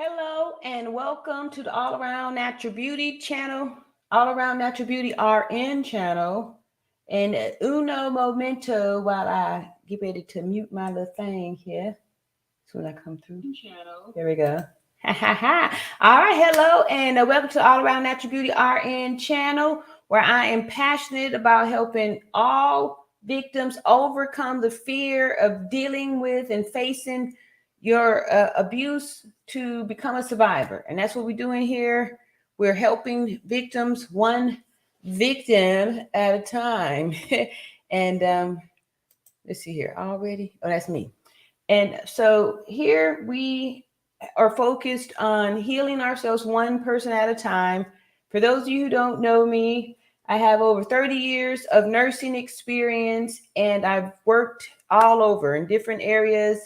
Hello and welcome to the All Around Natural Beauty channel, All Around Natural Beauty RN channel. And uno momento while I get ready to mute my little thing here. So when I come through. Channel. There we go. Ha ha ha. All right, hello and welcome to All Around Natural Beauty RN channel, where I am passionate about helping all victims overcome the fear of dealing with and facing your abuse to become a survivor. And that's what we're doing here. We're helping victims one victim at a time. and let's see here already. Oh, that's me. And so here we are focused on healing ourselves one person at a time. For those of you who don't know me, I have over 30 years of nursing experience and I've worked all over in different areas.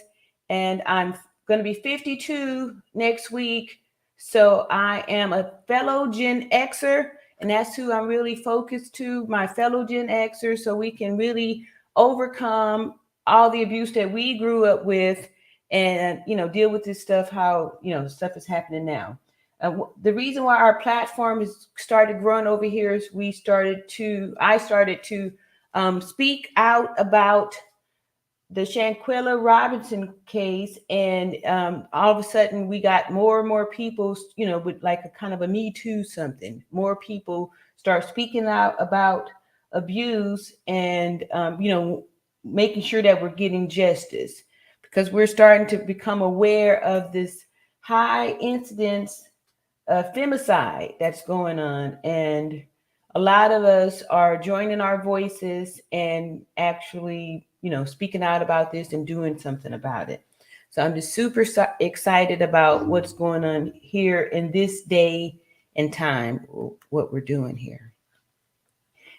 And I'm going to be 52 next week. So I am a fellow Gen Xer, and that's who I'm really focused to, my fellow Gen Xers, so we can really overcome all the abuse that we grew up with and deal with this stuff, how stuff is happening now. The reason why our platform has started growing over here is I started to speak out about the Shanquella Robinson case, and all of a sudden we got more and more people, with like a kind of a Me Too something. More people start speaking out about abuse and making sure that we're getting justice, because we're starting to become aware of this high incidence of femicide that's going on, and a lot of us are joining our voices and actually speaking out about this and doing something about it. So I'm just super excited about what's going on here in this day and time, what we're doing here.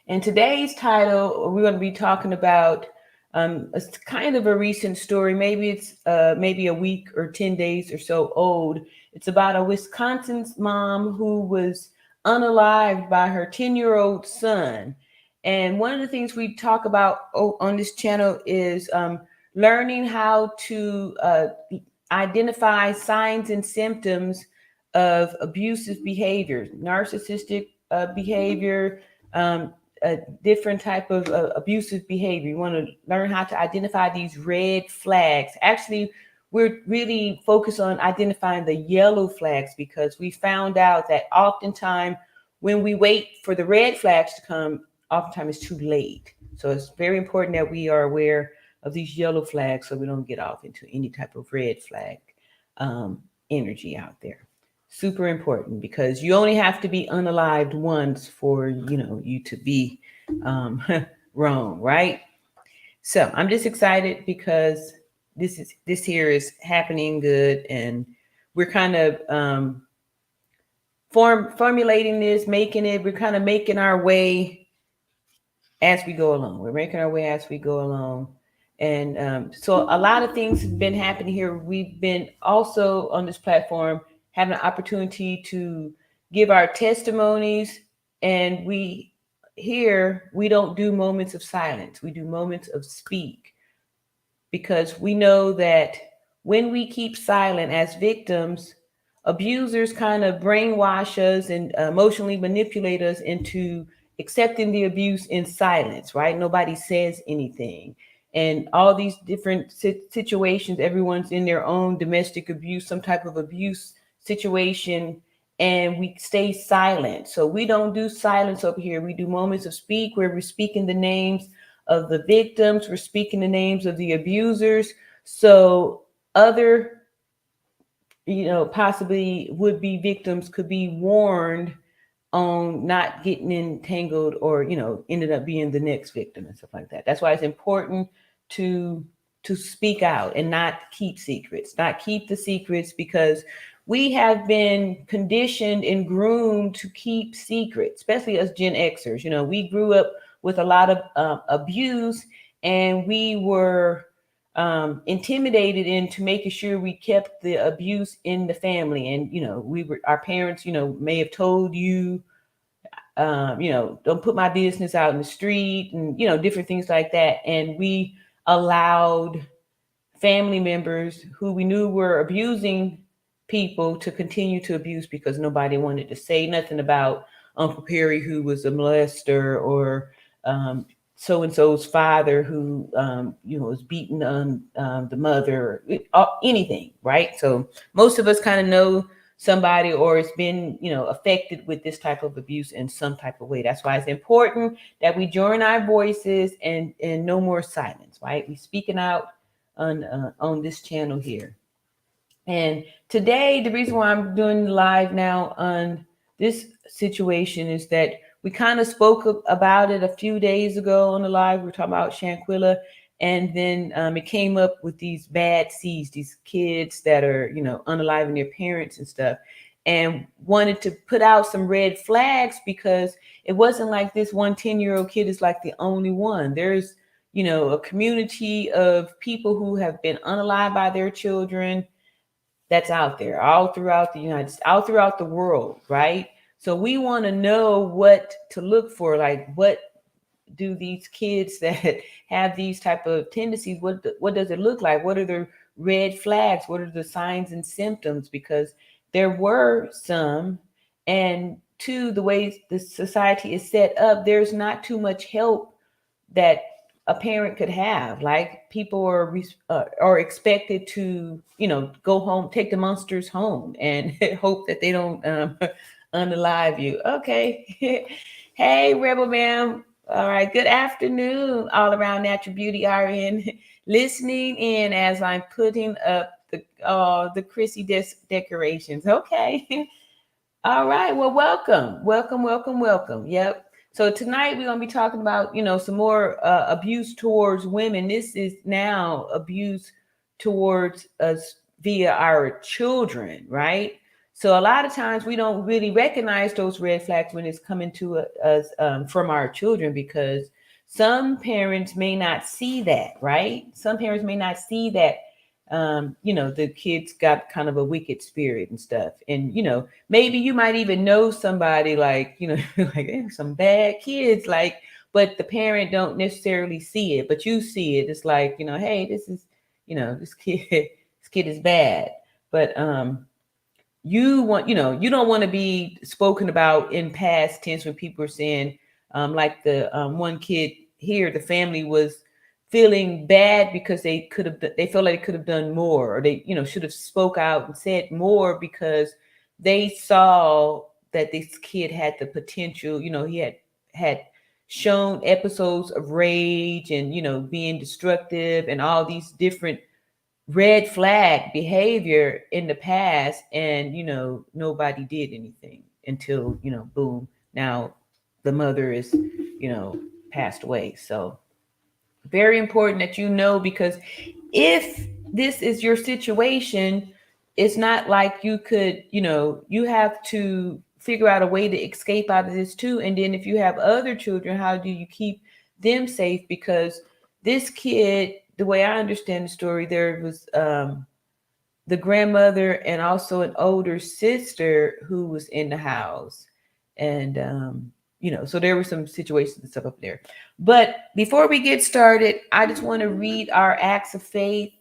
And today's title, we're going to be talking about a kind of a recent story. Maybe it's maybe a week or 10 days or so old. It's about a Wisconsin's mom who was unalived by her 10-year-old son. And one of the things we talk about on this channel is learning how to identify signs and symptoms of abusive behavior, narcissistic behavior, a different type of abusive behavior. You want to learn how to identify these red flags. Actually, we're really focused on identifying the yellow flags, because we found out that oftentimes when we wait for the red flags to come, oftentimes it's too late. So it's very important that we are aware of these yellow flags so we don't get off into any type of red flag energy out there. Super important, because you only have to be unalived once for you to be wrong, right? So I'm just excited because this here is happening good, and we're kind of formulating this, making it. We're kind of making our way as we go along. We're making our way as we go along. And so a lot of things have been happening here. We've been also on this platform having an opportunity to give our testimonies, and we don't do moments of silence. We do moments of speak, because we know that when we keep silent as victims, abusers kind of brainwash us and emotionally manipulate us into accepting the abuse in silence, right? Nobody says anything. And all these different situations, everyone's in their own domestic abuse, some type of abuse situation, and we stay silent. So we don't do silence over here. We do moments of speak, where we're speaking the names of the victims, we're speaking the names of the abusers, so other possibly would be victims could be warned on not getting entangled or ended up being the next victim and stuff like that. That's why it's important to speak out and not keep secrets, not keep the secrets, because we have been conditioned and groomed to keep secrets, especially as Gen Xers. We grew up with a lot of abuse, and we were intimidated into making sure we kept the abuse in the family. And our parents may have told you, don't put my business out in the street, and different things like that. And we allowed family members who we knew were abusing people to continue to abuse because nobody wanted to say nothing about Uncle Perry, who was a molester, or so and so's father, who was beating on the mother, or anything, right? So most of us kind of know somebody or it's been affected with this type of abuse in some type of way. That's why it's important that we join our voices and no more silence, right? We speaking out on this channel here. And today, the reason why I'm doing live now on this situation is that we kind of spoke about it a few days ago on the live. We were talking about Shanquilla, and then it came up with these bad seeds, these kids that are, unaliving their parents and stuff, and wanted to put out some red flags because it wasn't like this 10-year-old kid is like the only one. There's, a community of people who have been unalived by their children that's out there all throughout the United States, all throughout the world, right? So we want to know what to look for, like what do these kids that have these type of tendencies, what does it look like? What are the red flags? What are the signs and symptoms? Because there were some, and two, the way the society is set up, there's not too much help that a parent could have. Like people are expected to go home, take the monsters home, and hope that they don't unalive you. Okay. Hey, Rebel Ma'am. All right. Good afternoon, all around Natural Beauty RN. Listening in as I'm putting up the Chrissy decorations. Okay. All right. Well, welcome, welcome, welcome, welcome. Yep. So tonight we're gonna be talking about some more abuse towards women. This is now abuse towards us via our children, right? So a lot of times we don't really recognize those red flags when it's coming to us from our children, because some parents may not see that, right? Some parents may not see that the kids got kind of a wicked spirit and stuff. And, maybe you might even know somebody like, like some bad kids, like, but the parent don't necessarily see it, but you see it. It's like, hey, this is, this kid, this kid is bad. But you don't want to be spoken about in past tense when people are saying, like the one kid here, the family was feeling bad because they felt like they could have done more, or they should have spoke out and said more, because they saw that this kid had the potential. He had shown episodes of rage and being destructive and all these different red flag behavior in the past, and nobody did anything until boom, now the mother is passed away. So very important that because if this is your situation, it's not like you could, you have to figure out a way to escape out of this too. And then if you have other children, how do you keep them safe? Because this kid, the way I understand the story, there was the grandmother and also an older sister who was in the house. And so there were some situations and stuff up there. But before we get started, I just want to read our acts of faith,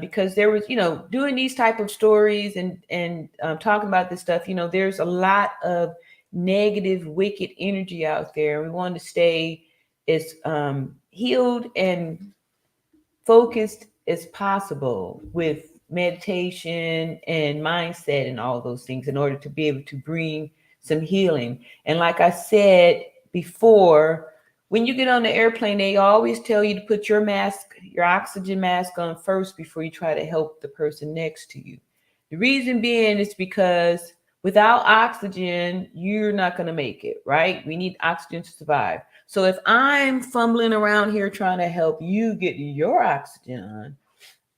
because there was, doing these type of stories and talking about this stuff, there's a lot of negative, wicked energy out there. We want to stay as healed and focused as possible with meditation and mindset and all those things in order to be able to bring some healing. And like I said before, when you get on the airplane, they always tell you to put your mask, your oxygen mask on first before you try to help the person next to you. The reason being is because without oxygen, you're not going to make it, right? We need oxygen to survive. So if I'm fumbling around here trying to help you get your oxygen on,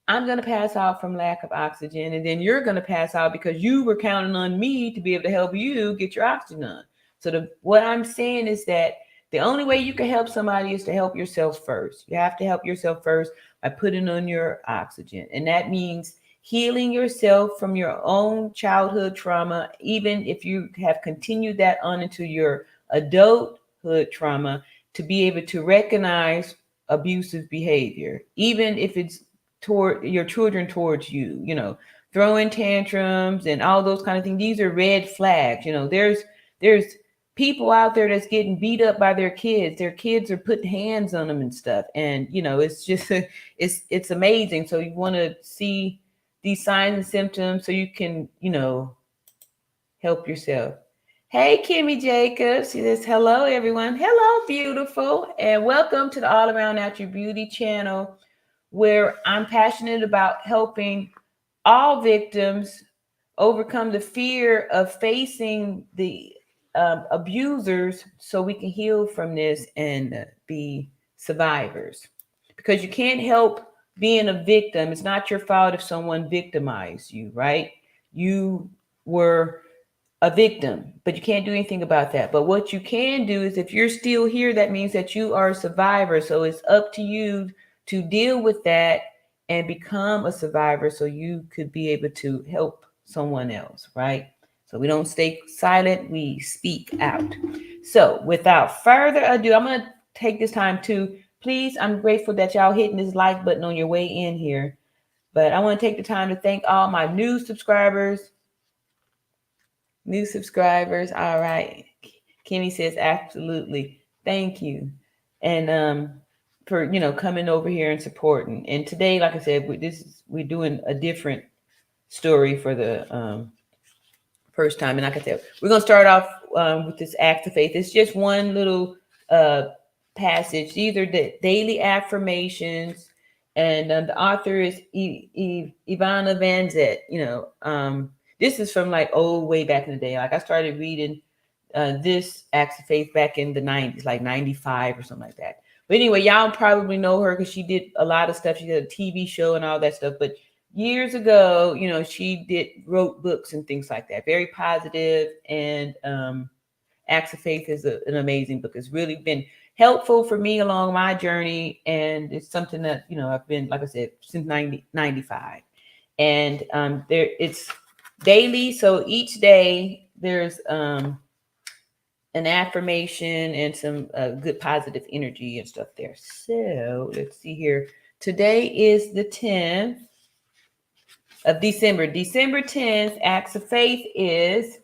I'm going to pass out from lack of oxygen, and then you're going to pass out because you were counting on me to be able to help you get your oxygen on. So what I'm saying is that the only way you can help somebody is to help yourself first. You have to help yourself first by putting on your oxygen. And that means healing yourself from your own childhood trauma, even if you have continued that on into your adulthood trauma, to be able to recognize abusive behavior, even if it's toward your children towards you. throwing tantrums and all those kind of things. These are red flags. There's people out there that's getting beat up by their kids. Their kids are putting hands on them and stuff. And it's just it's amazing. So you want to see these signs and symptoms so you can, help yourself. Hey, Kimmy Jacobs. She says, hello, everyone. Hello, beautiful. And welcome to the All Around Natural Beauty channel, where I'm passionate about helping all victims overcome the fear of facing the abusers so we can heal from this and be survivors. Because you can't help being a victim. It's not your fault if someone victimized you, right? You were a victim, but you can't do anything about that. But what you can do is, if you're still here, that means that you are a survivor. So it's up to you to deal with that and become a survivor so you could be able to help someone else, right? So we don't stay silent, we speak out. So without further ado, I'm going to take this time to please, I'm grateful that y'all hitting this like button on your way in here. But I want to take the time to thank all my new subscribers. New subscribers. All right. Kimmy says, absolutely. Thank you. And for, coming over here and supporting. And today, like I said, we're doing a different story for the first time. And like I said, we're going to start off with this act of faith. It's just one little passage. These are the daily affirmations. And the author is Ivana Van Zet. This is from like way back in the day. Like I started reading this Acts of Faith back in the 90s, like 95 or something like that. But anyway, y'all probably know her because she did a lot of stuff. She did a TV show and all that stuff. But years ago, she wrote books and things like that. Very positive. And Acts of Faith is an amazing book. It's really been helpful for me along my journey. And it's something that, I've been, like I said, since 95. And it's daily. So each day there's an affirmation and some good positive energy and stuff there. So let's see here. Today is the 10th of December. December 10th, Acts of Faith is: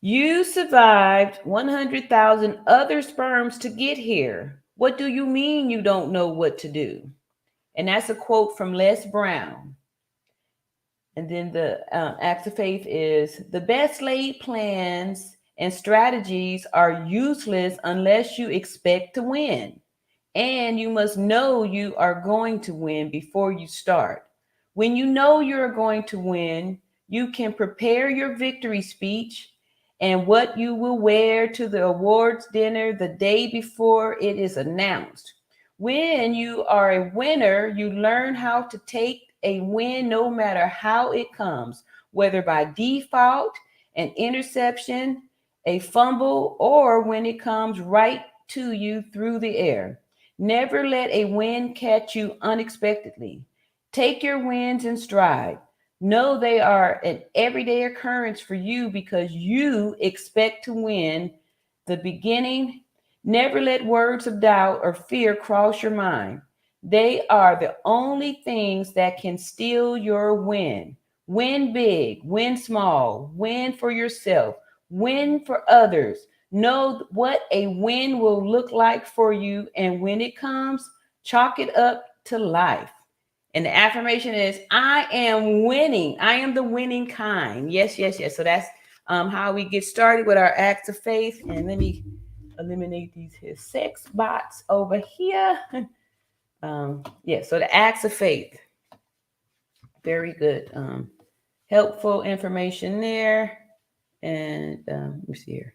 you survived 100,000 other sperms to get here. What do you mean you don't know what to do? And that's a quote from Les Brown. And then the Acts of Faith is: the best laid plans and strategies are useless unless you expect to win. And you must know you are going to win before you start. When you know you're going to win, you can prepare your victory speech and what you will wear to the awards dinner the day before it is announced. When you are a winner, you learn how to take a win no matter how it comes, whether by default, an interception, a fumble, or when it comes right to you through the air. Never let a win catch you unexpectedly. Take your wins in stride. Know they are an everyday occurrence for you because you expect to win. The beginning. Never let words of doubt or fear cross your mind. They are the only things that can steal your win. Win big, win small, win for yourself, win for others. Know what a win will look like for you. And when it comes, chalk it up to life. And the affirmation is, I am winning. I am the winning kind. Yes, yes, yes. So that's how we get started with our acts of faith. And let me eliminate these here sex bots over here. So the acts of faith. Very good. Helpful information there. And let me see here.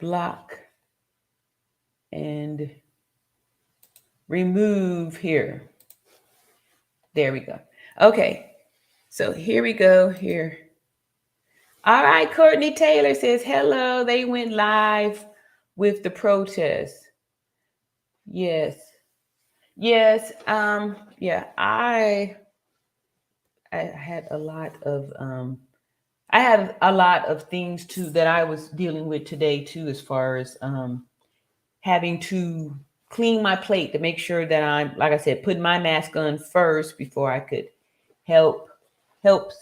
Block and remove here. There we go. Okay. So here we go here. All right. Courtney Taylor says, hello. They went live with the protest. Yes. Yes. I had a lot of things too that I was dealing with today too, as far as having to clean my plate to make sure that I'm, like I said, putting my mask on first before I could help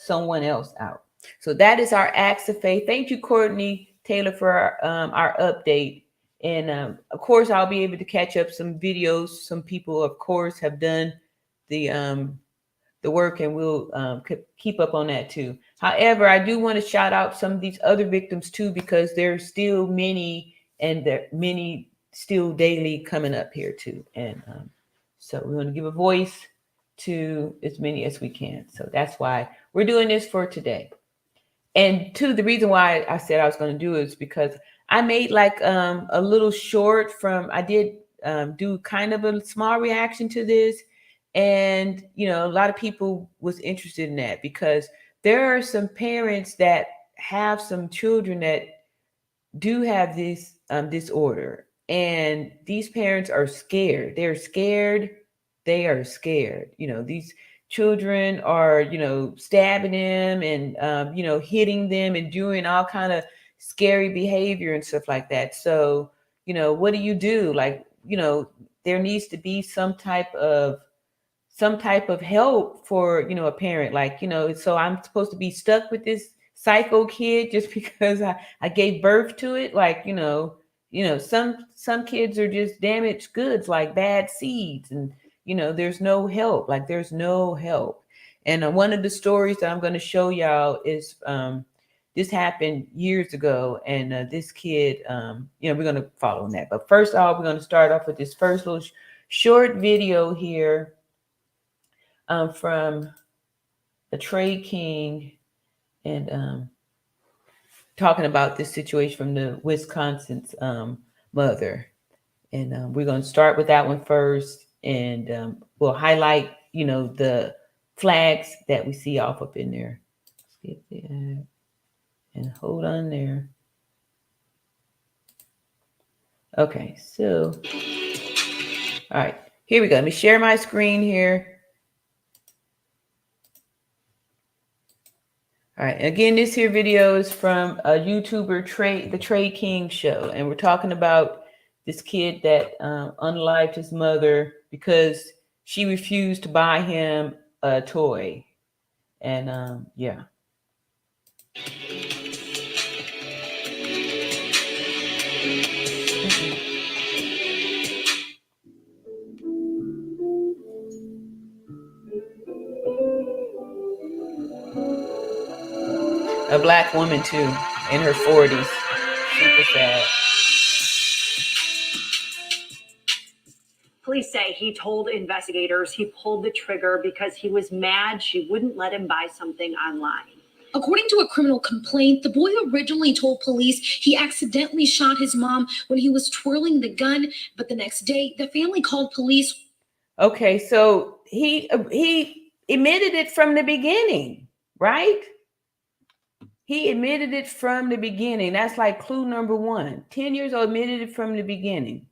someone else out. So that is our acts of faith. Thank you, Courtney Taylor, for our update. And of course, I'll be able to catch up some videos. Some people, of course, have done the work, and we'll keep up on that too. However, I do want to shout out some of these other victims too, because there's still many, and there many still daily coming up here too. And so we want to give a voice to as many as we can. So that's why we're doing this for today. And two, the reason why I said I was going to do it is because I made like a little short from, I did do kind of a small reaction to this. And, you know, a lot of people was interested in that, because there are some parents that have some children that do have this disorder. And these parents are scared. They're scared. They are scared. You know, these children are, you know, stabbing them and, you know, hitting them and doing all kind of scary behavior and stuff like that. So, you know, what do you do? Like, you know, there needs to be some type of help for, you know, a parent. Like, you know, so I'm supposed to be stuck with this psycho kid just because I gave birth to it. Like, you know, some kids are just damaged goods, like bad seeds, and you know, there's no help. Like, there's no help. And one of the stories that I'm going to show y'all is this happened years ago, and this kid, you know, we're going to follow on that. But first off, we're going to start off with this first little short video here from a Trey King, and talking about this situation from the Wisconsin's mother. And we're going to start with that one first, and we'll highlight, you know, the flags that we see off up in there. Skip that and hold on there. Okay, so all right, here we go. Let me share my screen here. All right, again, this here video is from a YouTuber, the Trey King Show, and we're talking about this kid that unalived his mother because she refused to buy him a toy. And yeah. A black woman too, in her 40s. Super sad. Police say he told investigators he pulled the trigger because he was mad she wouldn't let him buy something online. According to a criminal complaint, the boy originally told police he accidentally shot his mom when he was twirling the gun, but the next day, the family called police. Okay, so he admitted it from the beginning, right? He admitted it from the beginning. That's like clue number one. 10 years old, admitted it from the beginning.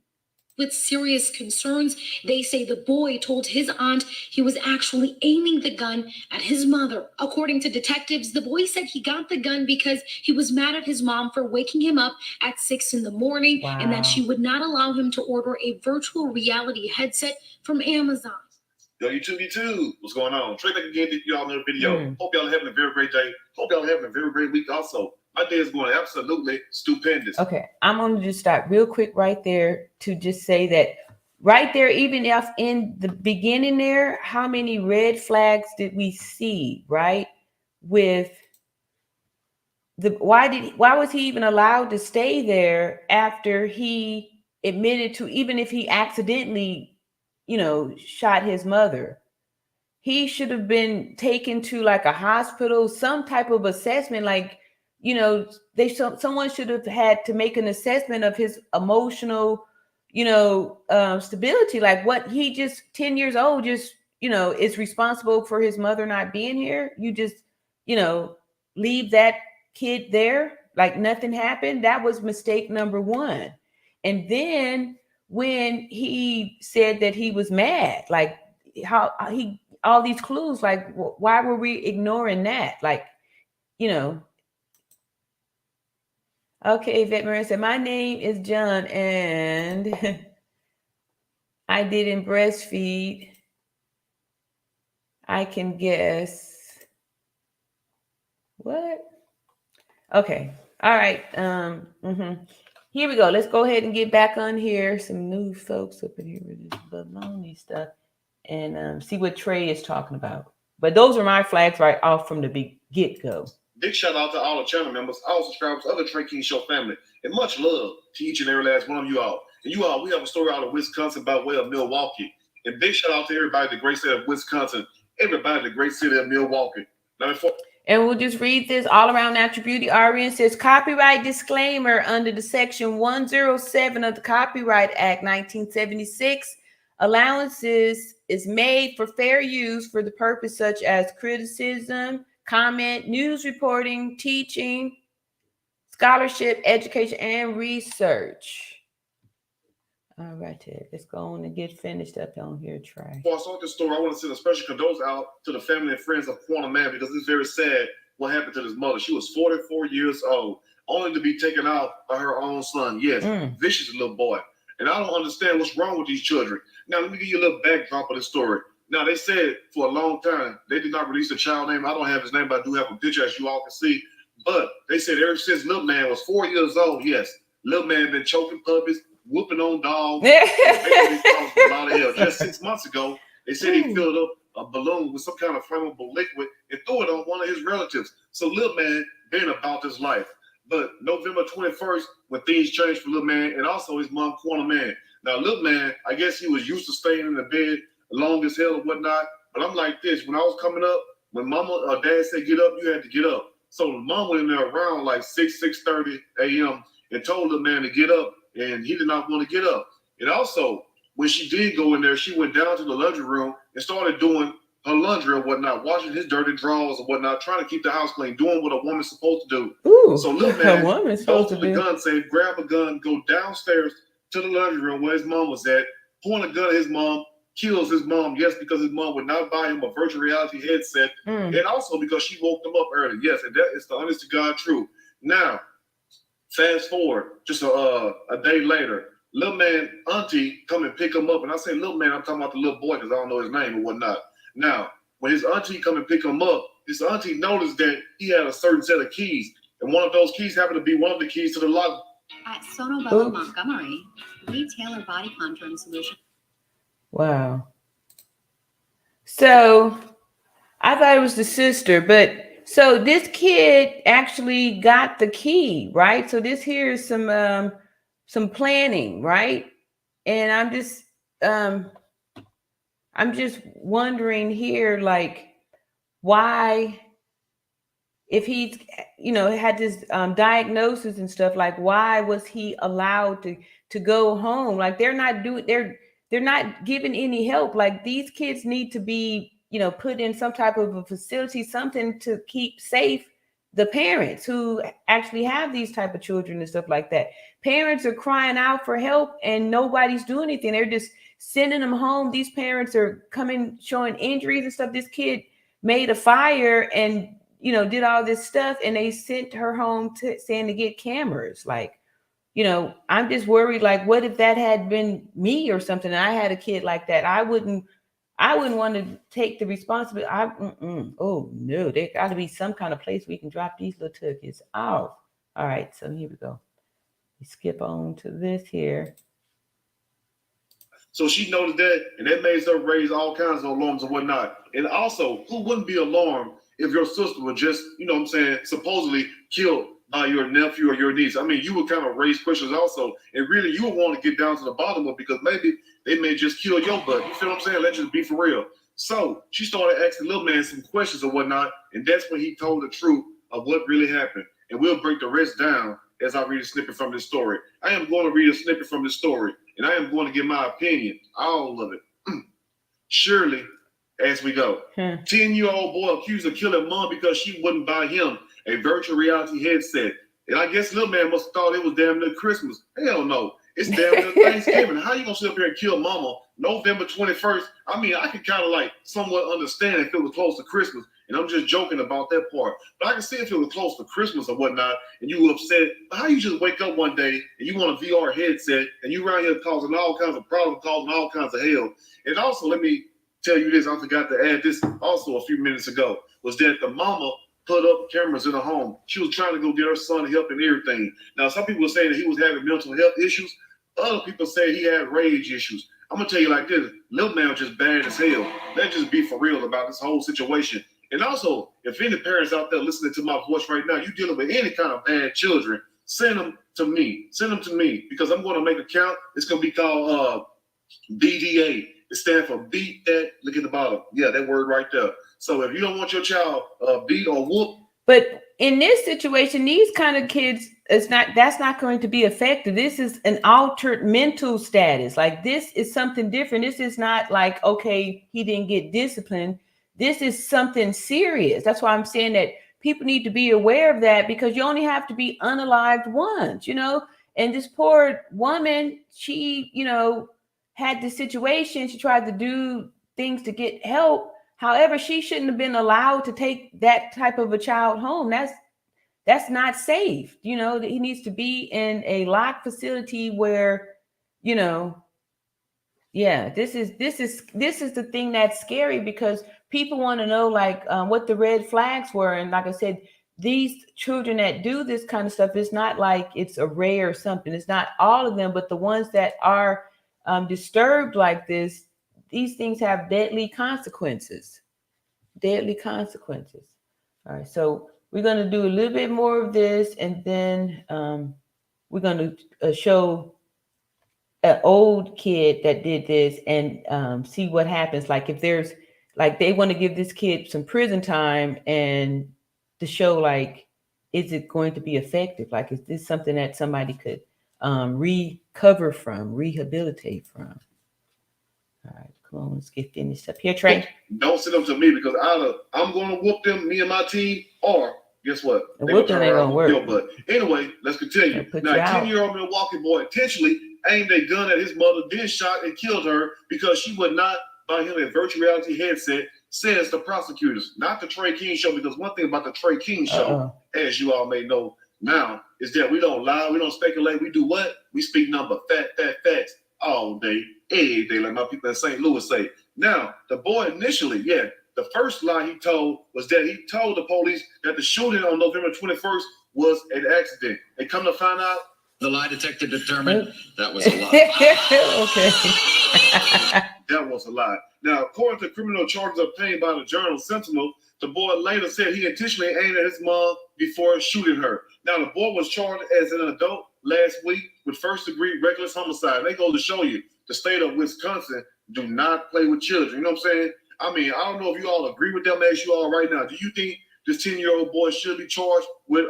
With serious concerns, they say the boy told his aunt he was actually aiming the gun at his mother. According to detectives, the boy said he got the gun because he was mad at his mom for waking him up at 6 in the morning. Wow. And that she would not allow him to order a virtual reality headset from Amazon. Yo, YouTube, what's going on? Trey back again, y'all in the video. Hope y'all are having a very great day. Hope y'all are having a very great week also. My day is going absolutely stupendous. Okay, I'm going to just stop real quick right there to just say that right there, even if in the beginning there, how many red flags did we see, right? With the, why was he even allowed to stay there after he admitted to, even if he accidentally, you know, shot his mother? He should have been taken to like a hospital, some type of assessment, like, you know, someone should have had to make an assessment of his emotional, you know, stability. Like, what, he just 10 years old, just, you know, is responsible for his mother not being here. You just, you know, leave that kid there like nothing happened. That was mistake number one. And then when he said that he was mad, like how he, all these clues, like why were we ignoring that? Like, you know. Okay, Yvette Marie said, my name is John, and I didn't breastfeed. I can guess. What? Okay. All right. Here we go. Let's go ahead and get back on here. Some new folks up in here with this baloney stuff, and see what Trey is talking about. But those are my flags right off from the get go. Big shout out to all the channel members, all subscribers, other Trey King Show family, and much love to each and every last one of you all. And you all, we have a story out of Wisconsin by way of Milwaukee. And big shout out to everybody in the great city of Wisconsin, everybody in the great city of Milwaukee. And we'll just read this. All Around Natural Beauty RN says, copyright disclaimer under the section 107 of the Copyright Act 1976. Allowances is made for fair use for the purpose such as criticism, comment, news reporting, teaching, scholarship, education, and research. All right, Ted, let's go on and get finished up on here, Trey. Before I start this story, I want to send a special condolence out to the family and friends of Quiana Mann because it's very sad what happened to this mother. She was 44 years old, only to be taken out by her own son. Yes, vicious little boy. And I don't understand what's wrong with these children. Now, let me give you a little backdrop of this story. Now, they said for a long time, they did not release the child name. I don't have his name, but I do have a picture, as you all can see. But they said ever since little man was 4 years old, yes, little man been choking puppies, whooping on dogs. A lot of hell. Just 6 months ago, they said he filled up a balloon with some kind of flammable liquid and threw it on one of his relatives. So little man been about his life. But November 21st, when things changed for little man and also his mom, Quiana Mann. Now, little man, I guess he was used to staying in the bed long as hell and whatnot. But I'm like this, when I was coming up, when mama or dad said get up, you had to get up. So mom went in there around like 6:30 a.m. and told little man to get up, and he did not want to get up. And also, when she did go in there, she went down to the laundry room and started doing her laundry or whatnot, washing his dirty drawers or whatnot, trying to keep the house clean, doing what a woman's supposed to do. Ooh, so little man goes to the gun, say, grab a gun, go downstairs to the laundry room where his mom was at, point a gun at his mom, kills his mom, yes, because his mom would not buy him a virtual reality headset, and also because she woke them up early. Yes, and that is the honest to God truth. Now, fast forward just a day later, little man auntie come and pick him up, and I say little man, I'm talking about the little boy because I don't know his name or whatnot. Now, when his auntie come and pick him up, his auntie noticed that he had a certain set of keys, and one of those keys happened to be one of the keys to the lock. At Sonobella Montgomery, we tailor body contouring solutions. Wow. So I thought it was the sister, but so this kid actually got the key, right? So this here is some planning, right? And I'm just wondering here, like, why, if he's, had this diagnosis and stuff, like, why was he allowed to go home? Like, they're not giving any help. Like, these kids need to be, put in some type of a facility, something to keep safe the parents who actually have these type of children and stuff like that. Parents are crying out for help and nobody's doing anything. They're just sending them home. These parents are coming, showing injuries and stuff. This kid made a fire and, did all this stuff, and they sent her home saying to get cameras. Like, I'm just worried, like, what if that had been me or something, and I had a kid like that? I wouldn't want to take the responsibility. Oh no, there got to be some kind of place we can drop these little turkeys off. All right, so here we go. We skip on to this here. So she noticed that, and that made her raise all kinds of alarms and whatnot. And also, who wouldn't be alarmed if your sister was just, supposedly killed by your nephew or your niece? I mean, you would kind of raise questions also, and really you would want to get down to the bottom of it, because maybe they may just kill your butt. You feel what I'm saying? Let's just be for real. So she started asking little man some questions or whatnot, and that's when he told the truth of what really happened. And we'll break the rest down as I read a snippet from this story. I am going to read a snippet from this story, and I am going to give my opinion, all of it. Surely, as we go. 10-year-old boy accused of killing mom because she wouldn't buy him a virtual reality headset. And I guess little man must have thought it was damn near Christmas. Hell no. It's damn near Thanksgiving. How you gonna sit up here and kill mama November 21st? I mean, I could kind of like somewhat understand if it was close to Christmas And I'm just joking about that part. But I can see if it was close to Christmas or whatnot, and you were upset. But how you just wake up one day and you want a VR headset and you around here causing all kinds of problems, causing all kinds of hell. And also, let me tell you this, I forgot to add this also a few minutes ago, was that the mama put up cameras in her home. She was trying to go get her son help and everything. Now, some people were saying that he was having mental health issues. Other people say he had rage issues. I'm going to tell you like this, little man was just bad as hell. Let's just be for real about this whole situation. And also, if any parents out there listening to my voice right now, you're dealing with any kind of bad children, send them to me. Send them to me because I'm going to make a count. It's going to be called BDA. It stands for beat that. Look at the bottom. Yeah, that word right there. So if you don't want your child beat or whoop. But in this situation, these kind of kids, that's not going to be effective. This is an altered mental status. Like this is something different. This is not like, okay, he didn't get disciplined. This is something serious. That's why I'm saying that people need to be aware of that because you only have to be unalived once, and this poor woman, she, had this situation. She tried to do things to get help. However, she shouldn't have been allowed to take that type of a child home. That's not safe. He needs to be in a locked facility where, this is the thing that's scary because people want to know what the red flags were. And like I said, these children that do this kind of stuff, it's not like it's a rare or something. It's not all of them, but the ones that are disturbed like this, these things have deadly consequences. All right, so we're going to do a little bit more of this, and then we're going to show an old kid that did this and see what happens. Like if there's they want to give this kid some prison time and to show is it going to be effective? Like, is this something that somebody could recover from, rehabilitate from? All right, come on, let's get finished up here, Trey. Don't send them to me because either I'm going to whoop them, me and my team, or guess what? The whooping ain't going to work. But anyway, let's continue. Now, 10-year-old Milwaukee boy intentionally aimed a gun at his mother, then shot and killed her because she would not buy him a virtual reality headset, says the prosecutors. Not the Trey King show, because one thing about the Trey King show, as you all may know now, is that we don't lie, we don't speculate, we do what? We speak number, facts, all day, every day, like my people in St. Louis say. Now, the boy initially, the first lie he told was that he told the police that the shooting on November 21st was an accident. They come to find out, the lie detector determined that was a lie. Okay. That was a lie. Now, according to criminal charges obtained by the Journal Sentinel, the boy later said he intentionally aimed at his mom before shooting her. Now, the boy was charged as an adult last week with first-degree reckless homicide. They go to show you the state of Wisconsin do not play with children. You know what I'm saying? I mean, I don't know if you all agree with them as you all right now. Do you think this 10-year-old boy should be charged with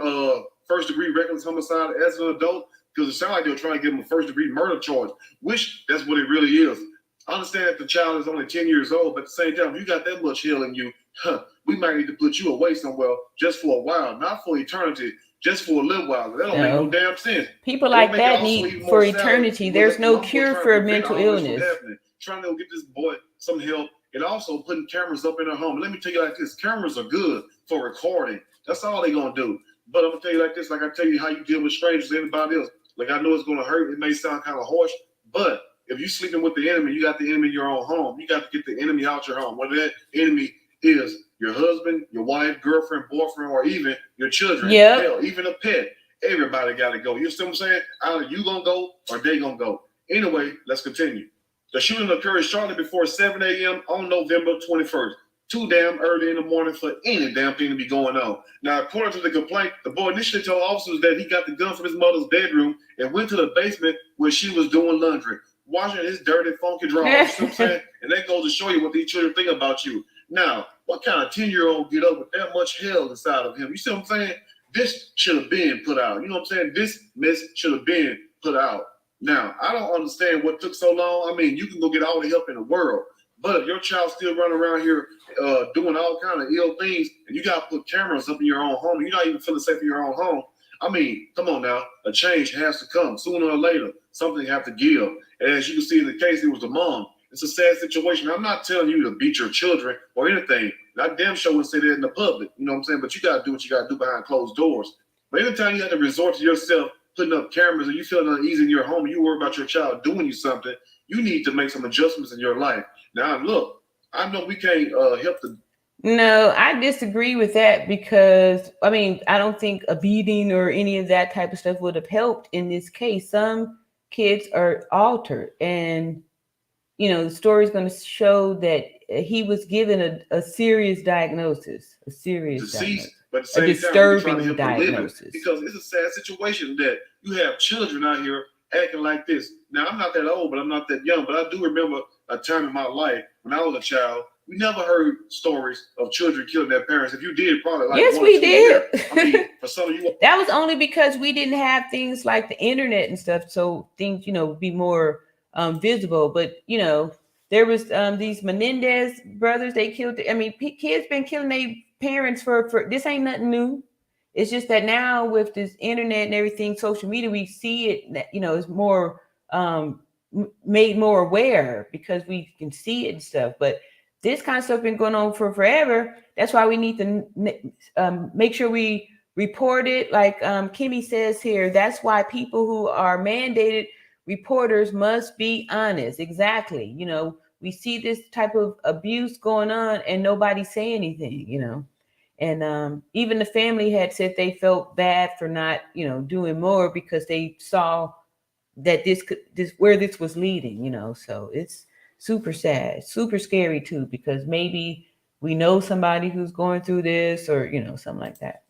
first-degree reckless homicide as an adult? Because it sounds like they're trying to give him a first-degree murder charge, which that's what it really is. I understand that the child is only 10 years old, but at the same time, if you got that much hell in you, we might need to put you away somewhere just for a while, not for eternity, just for a little while. That don't make no damn sense. People like that need for eternity. There's no cure for mental illness. Trying to get this boy some help and also putting cameras up in her home. Let me tell you like this, cameras are good for recording. That's all they're going to do. But I'm going to tell you like this, like I tell you how you deal with strangers or anybody else. Like I know it's going to hurt. It may sound kind of harsh, but if you're sleeping with the enemy, you got the enemy in your own home. You got to get the enemy out your home. Whether that enemy is your husband, your wife, girlfriend, boyfriend, or even your children. Yeah. Hell, even a pet. Everybody got to go. You see what I'm saying? Either you going to go or they going to go. Anyway, let's continue. The shooting occurred shortly before 7 a.m. on November 21st. Too damn early in the morning for any damn thing to be going on. Now, according to the complaint, the boy initially told officers that he got the gun from his mother's bedroom and went to the basement where she was doing laundry, washing his dirty, funky drawers. You know what I'm saying? And that goes to show you what these children think about you. Now, what kind of 10-year-old get up with that much hell inside of him? You see what I'm saying? This should have been put out. You know what I'm saying? This mess should have been put out. Now, I don't understand what took so long. I mean, you can go get all the help in the world. But if your child's still running around here doing all kind of ill things, and you got to put cameras up in your own home, and you're not even feeling safe in your own home, I mean, come on now. A change has to come. Sooner or later, something have to give. And as you can see in the case, it was the mom. It's a sad situation. I'm not telling you to beat your children or anything, And I damn sure wouldn't say that in the public. You know what I'm saying? But you got to do what you got to do behind closed doors. But anytime you have to resort to yourself putting up cameras and you feel uneasy in your home and you worry about your child doing you something, you need to make some adjustments in your life. Now, look, I know we can't help the... No, I disagree with that because, I mean, I don't think a beating or any of that type of stuff would have helped in this case. Some kids are altered, and, you know, the story is going to show that he was given a serious diagnosis, a disturbing diagnosis. Because it's a sad situation that you have children out here acting like this. Now, I'm not that old, but I'm not that young, but I do remember a time in my life when I was a child. We never heard stories of children killing their parents. If you did, probably like yes, we did. I mean, for some of you, that was only because we didn't have things like the internet and stuff, so things, you know, would be more visible. But you know, there was these Menendez brothers. They killed. I mean, kids been killing their parents for this ain't nothing new. It's just that now with this internet and everything, social media, we see it. You know, it's more made more aware because we can see it and stuff. But this kind of stuff been going on for forever. That's why we need to make sure we report it. Like Kimmy says here, that's why people who are mandated reporters must be honest. Exactly. You know, we see this type of abuse going on and nobody say anything, you know. And even the family had said they felt bad for not, you know, doing more because they saw that this where this was leading, you know. So it's super sad, super scary too, because maybe we know somebody who's going through this, or you know, something like that.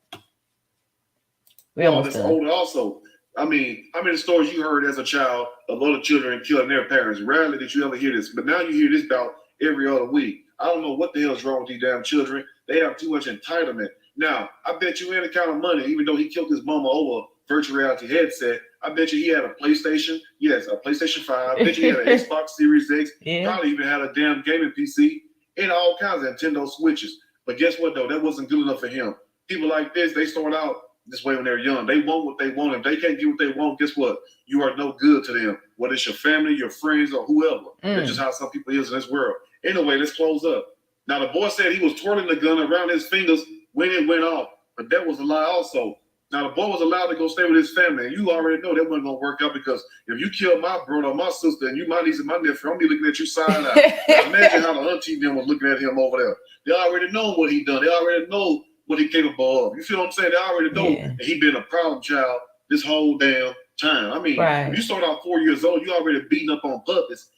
Well, it's older also. I mean, how many stories you heard as a child of other children killing their parents? Rarely did you ever hear this, but now you hear this about every other week. I don't know what the hell is wrong with these damn children. They have too much entitlement. Now, I bet you any kind of money, even though he killed his mama over a virtual reality headset, I bet you he had a PlayStation. Yes, a PlayStation 5. I bet you he had an Xbox Series X. Yeah. Probably even had a damn gaming PC and all kinds of Nintendo Switches. But guess what, though? That wasn't good enough for him. People like this, they start out this way when they're young. They want what they want. If they can't get what they want, guess what? You are no good to them. Whether it's your family, your friends, or whoever. That's just how some people is in this world. Anyway, let's close up. Now, the boy said he was twirling the gun around his fingers when it went off. But that was a lie also. Now, the boy was allowed to go stay with his family. And you already know that wasn't going to work out, because if you kill my brother or my sister and you my niece and my nephew, I'm going to be looking at you side eye. Now, imagine how the auntie them was looking at him over there. They already know what he done. They already know what he capable of. You feel what I'm saying? They already know that he been a problem child this whole damn time. I mean, if you start out 4 years old, you already beating up on puppies.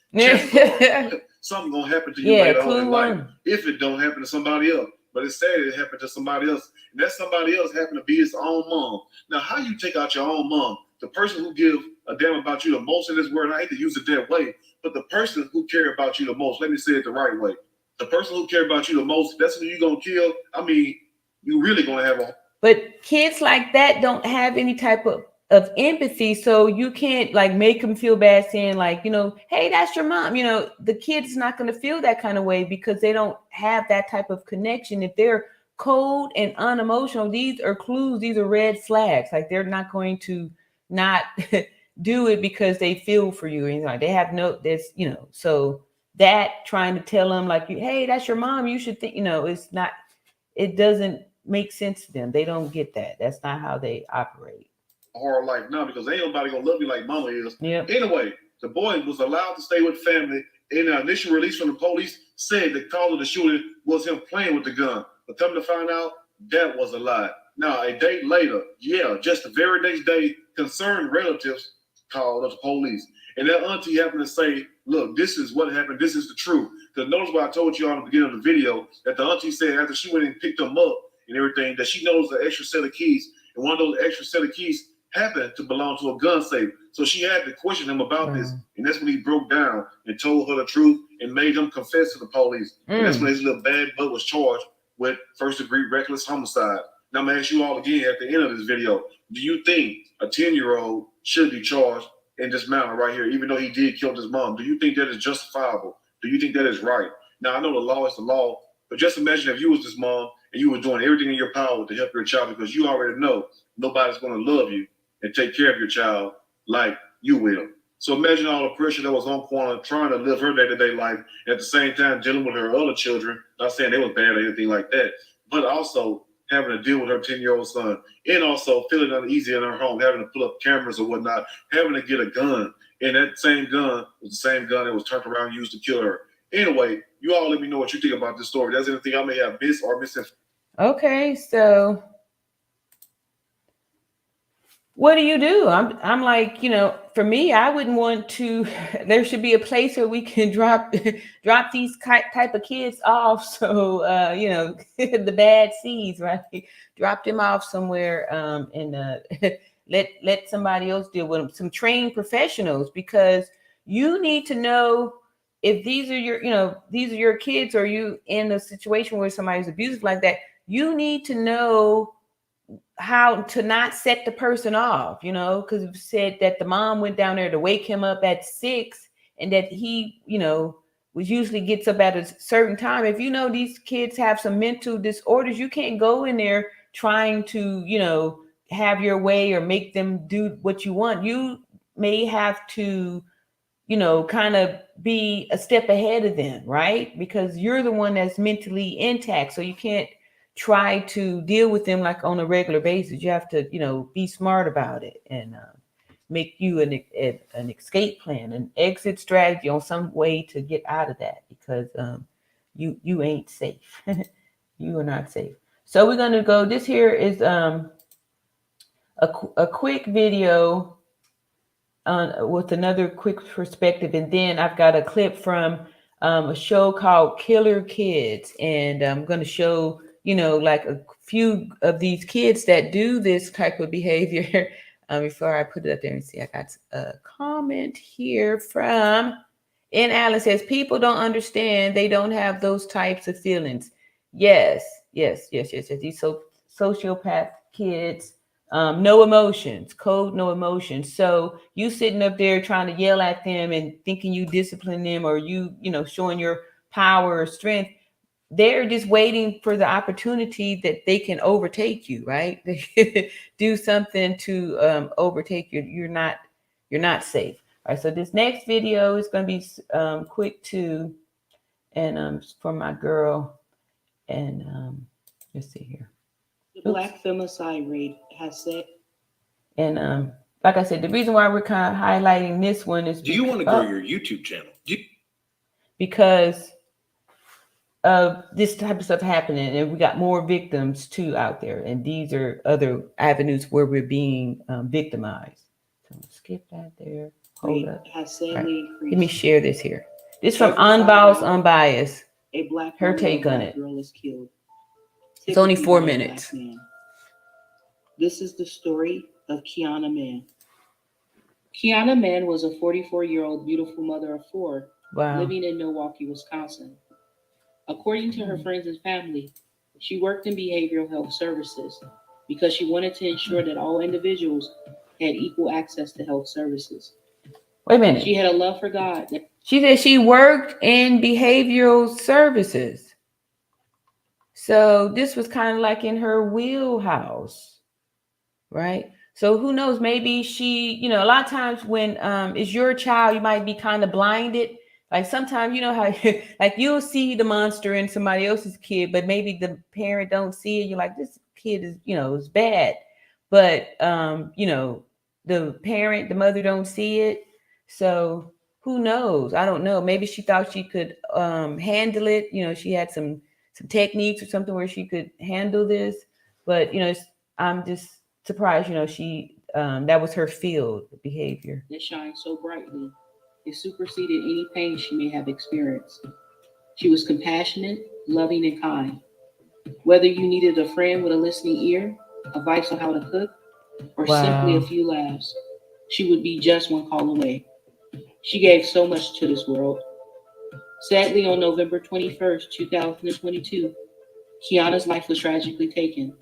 Something going to happen to you later on in life if it don't happen to somebody else. But it's sad it happened to somebody else. And that somebody else happened to be his own mom. Now, how you take out your own mom, the person who gives a damn about you the most in this world, and I hate to use it that way, but the person who care about you the most, let me say it the right way. The person who care about you the most, that's who you're going to kill. I mean, you really going to have a... But kids like that don't have any type of empathy, so you can't like make them feel bad saying like, you know, hey, that's your mom. You know, the kid's not going to feel that kind of way because they don't have that type of connection. If they're cold and unemotional, these are clues, these are red flags. Like they're not going to not do it because they feel for you or anything. Like they have no, this, you know, so that trying to tell them like, hey, that's your mom, you should think, you know, it's not, it doesn't make sense to them. They don't get that. That's not how they operate. Hard life now, because ain't nobody gonna love you like mama is. Anyway, the boy was allowed to stay with family. In an initial release from the police, said the cause of the shooting was him playing with the gun. But come to find out, that was a lie. Now, a day later, just the very next day, concerned relatives called the police. And that auntie happened to say, look, this is what happened. This is the truth. Because notice what I told you on the beginning of the video, that the auntie said after she went and picked them up and everything, that she knows the extra set of keys. And one of those extra set of keys happened to belong to a gun safe. So she had to question him about this. And that's when he broke down and told her the truth and made him confess to the police. And that's when his little bad butt was charged with first-degree reckless homicide. Now, I'm going to ask you all again at the end of this video, do you think a 10-year-old should be charged in this manner right here, even though he did kill his mom? Do you think that is justifiable? Do you think that is right? Now, I know the law is the law, but just imagine if you was this mom and you were doing everything in your power to help your child, because you already know nobody's going to love you and take care of your child like you will. So imagine all the pressure that was on Quiana trying to live her day-to-day life, at the same time dealing with her other children. Not saying they was bad or anything like that, but also having to deal with her 10-year-old son, and also feeling uneasy in her home, having to put up cameras or whatnot, having to get a gun. And that same gun was the same gun that was turned around and used to kill her. Anyway, you all let me know what you think about this story. There's anything I may have missed or misinformed. Okay, so what do you do? I'm like, for me, I wouldn't want to. There should be a place where we can drop these type of kids off. So the bad seeds, right? Drop them off somewhere, and let somebody else deal with them. Some trained professionals, because you need to know if these are your kids, or you in a situation where somebody's abusive like that. You need to know how to not set the person off, because it said that the mom went down there to wake him up at 6, and that he, was usually gets up at a certain time. If these kids have some mental disorders, you can't go in there trying to, have your way or make them do what you want. You may have to, kind of be a step ahead of them, right? Because you're the one that's mentally intact. So you can't try to deal with them like on a regular basis. You have to, be smart about it, and make you an escape plan, an exit strategy on some way to get out of that, because you ain't safe. You are not safe. So we're going to go, this here is a quick video with another quick perspective. And then I've got a clip from a show called Killer Kids. And I'm going to show, like a few of these kids that do this type of behavior. Before I put it up there and see, I got a comment here from N. Allen says, people don't understand. They don't have those types of feelings. Yes. These sociopath kids, no emotions, code no emotions. So you sitting up there trying to yell at them and thinking you discipline them, or showing your power or strength. They're just waiting for the opportunity that they can overtake you, right? They do something to overtake you. You're not safe. All right. So this next video is going to be quick too, and for my girl. And let's see here. The Black femicide rate has set. And like I said, the reason why we're kind of highlighting this one is do you want to grow your YouTube channel? Because of this type of stuff happening, and we got more victims too out there, and these are other avenues where we're being victimized. So skip that there. Hold up. Has sadly increased. Let me share this here. This from Unbiased. A black her take on it. Girl is killed. It's only 4 minutes. This is the story of Quiana Mann. Quiana Mann was a 44-year-old beautiful mother of 4, living in Milwaukee, Wisconsin. According to her friends and family, she worked in behavioral health services because she wanted to ensure that all individuals had equal access to health services. Wait a minute. She had a love for God. She said she worked in behavioral services. So this was kind of like in her wheelhouse, right? So who knows, maybe she, a lot of times when it's your child, you might be kind of blinded. Like sometimes, how like you'll see the monster in somebody else's kid, but maybe the parent don't see it. You're like, this kid is, is bad. But, the parent, the mother don't see it. So who knows? I don't know. Maybe she thought she could handle it. She had some techniques or something where she could handle this. But, I'm just surprised, she that was her field, behavior. That shines so brightly. It superseded any pain she may have experienced. She was compassionate, loving, and kind. Whether you needed a friend with a listening ear, advice on how to cook, or simply a few laughs, she would be just one call away. She gave so much to this world. Sadly, on November 21st, 2022, Quiana's life was tragically taken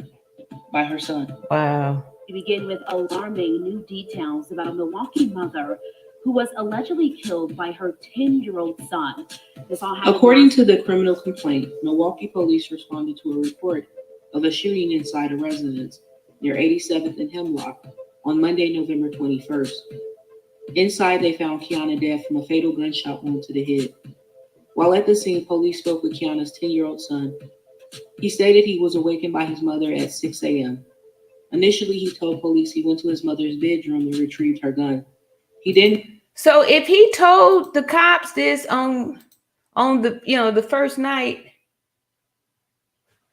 by her son. Wow. We begin with alarming new details about a Milwaukee mother who was allegedly killed by her 10-year-old son. This all happened. According to the criminal complaint, Milwaukee police responded to a report of a shooting inside a residence near 87th and Hemlock on Monday, November 21st. Inside, they found Quiana dead from a fatal gunshot wound to the head. While at the scene, police spoke with Quiana's 10-year-old son. He stated he was awakened by his mother at 6 a.m. Initially, he told police he went to his mother's bedroom and retrieved her gun. He then. So if he told the cops this on the the first night,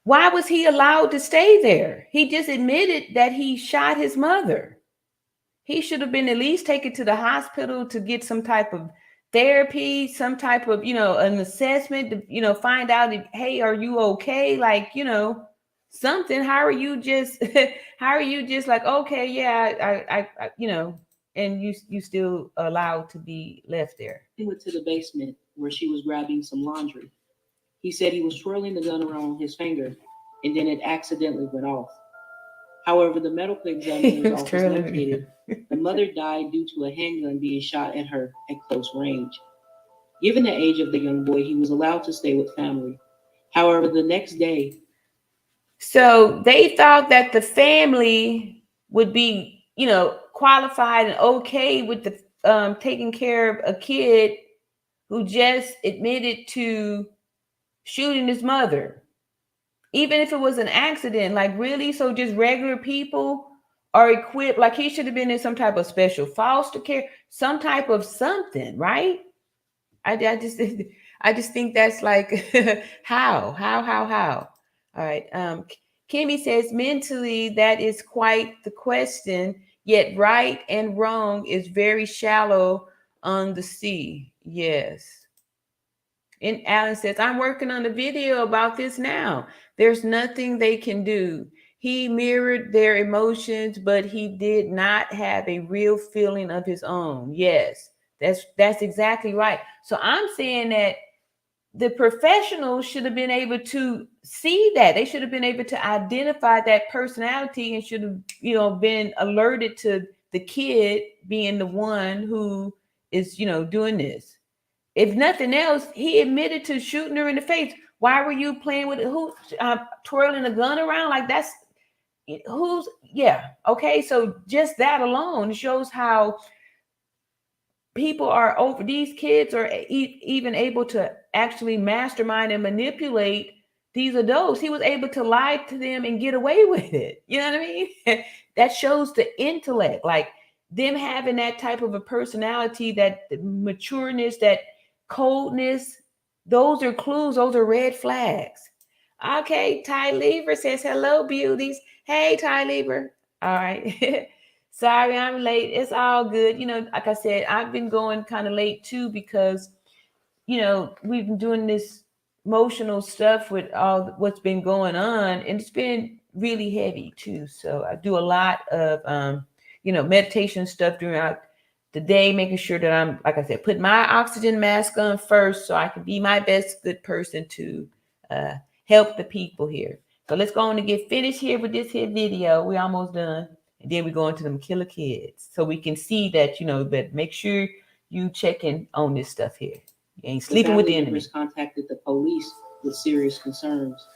why was he allowed to stay there? He just admitted that he shot his mother. He should have been at least taken to the hospital to get some type of therapy, some type of, an assessment to, find out if, hey, are you okay? Like, something. How are you just like, okay, yeah, I and you still allowed to be left there. He went to the basement where she was grabbing some laundry. He said he was twirling the gun around his finger and then it accidentally went off. However, the medical examiner's office located the mother died due to a handgun being shot at her at close range. Given the age of the young boy, he was allowed to stay with family. However, the next day. So they thought that the family would be, qualified and okay with the taking care of a kid who just admitted to shooting his mother. Even if it was an accident, like really? So just regular people are equipped, like he should have been in some type of special foster care, some type of something, right? I just think that's like, how? All right. Kimmy says, mentally, that is quite the question, yet right and wrong is very shallow on the sea. Yes. And Alan says, I'm working on a video about this now. There's nothing they can do. He mirrored their emotions, but he did not have a real feeling of his own. Yes, that's exactly right. So I'm saying that the professionals should have been able to see that. They should have been able to identify that personality and should have, been alerted to the kid being the one who is, doing this. If nothing else, he admitted to shooting her in the face. Why were you playing with who twirling a gun around? Like that's who's okay. So just that alone shows how people are over. These kids are even able to actually mastermind and manipulate these adults. He was able to lie to them and get away with it. You know what I mean? That shows the intellect, like them having that type of a personality, that matureness, that coldness. Those are clues. Those are red flags. Okay, Ty Lever says hello, beauties. Hey, Ty Lever. All right. Sorry, I'm late. It's all good. Like I said, I've been going kind of late too because, we've been doing this emotional stuff with all what's been going on, and it's been really heavy too. So I do a lot of, meditation stuff throughout the day, making sure that I'm, like I said, putting my oxygen mask on first so I can be my best good person to help the people here. So let's go on and get finished here with this here video. We're almost done. And then we go into them killer kids. So we can see that, but make sure you checking on this stuff here. You ain't sleeping with the enemy. Contacted the police with serious concerns.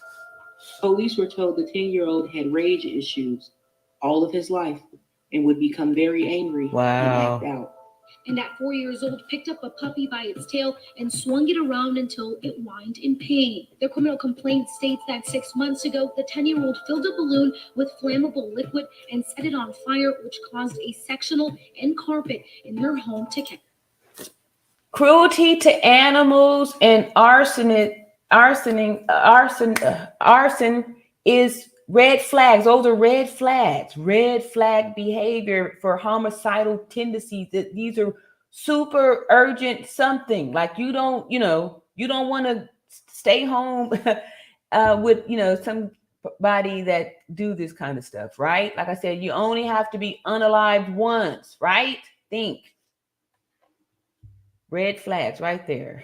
Police were told the 10-year-old had rage issues all of his life and would become very angry and act out. And at 4 years old, picked up a puppy by its tail and swung it around until it whined in pain. The criminal complaint states that 6 months ago, the 10-year-old filled a balloon with flammable liquid and set it on fire, which caused a sectional and carpet in their home to catch. Cruelty to animals and arson is red flags. Those are red flags. Red flag behavior for homicidal tendencies. That these are super urgent something. Like you don't want to stay home with somebody that do this kind of stuff, right? Like I said, you only have to be unalived once, right? Think. Red flags right there.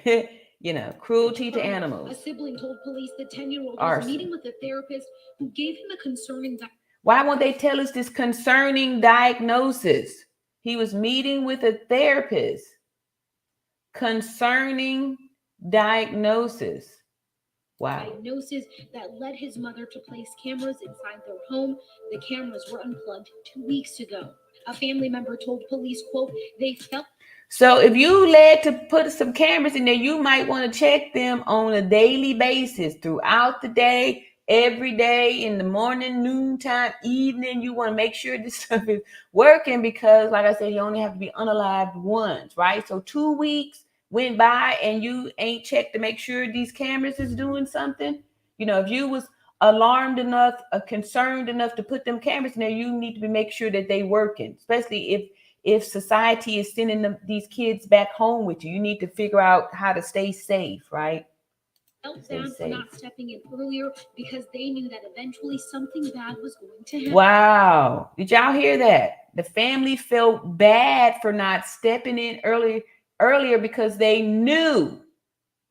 Cruelty to animals. A sibling told police the 10-year-old was meeting with a therapist who gave him a concerning Why won't they tell us this concerning diagnosis? He was meeting with a therapist. Concerning diagnosis. Wow. Diagnosis that led his mother to place cameras inside their home. The cameras were unplugged 2 weeks ago. A family member told police, quote, they felt. So if you led to put some cameras in there, you might want to check them on a daily basis throughout the day, every day, in the morning, noontime, evening. You want to make sure this stuff is working because, like I said, you only have to be unalived once, right? So 2 weeks went by and you ain't checked to make sure these cameras is doing something. You know, if you was alarmed enough, concerned enough to put them cameras in there, you need to make sure that they working, especially if society is sending these kids back home with you. You need to figure out how to stay safe, right? Felt bad for not stepping in earlier because they knew that eventually something bad was going to happen. Wow. Did y'all hear that? The family felt bad for not stepping in earlier because they knew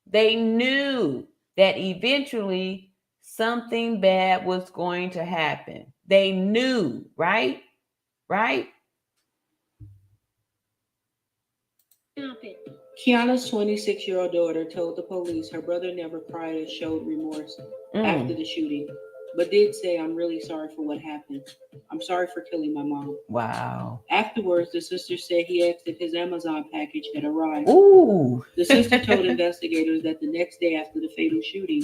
that eventually something bad was going to happen. They knew, right? Right? Quiana's 26-year-old daughter told the police her brother never cried or showed remorse after the shooting, but did say, "I'm really sorry for what happened. I'm sorry for killing my mom." Wow. Afterwards, the sister said he asked if his Amazon package had arrived. Ooh. The sister told investigators that the next day after the fatal shooting,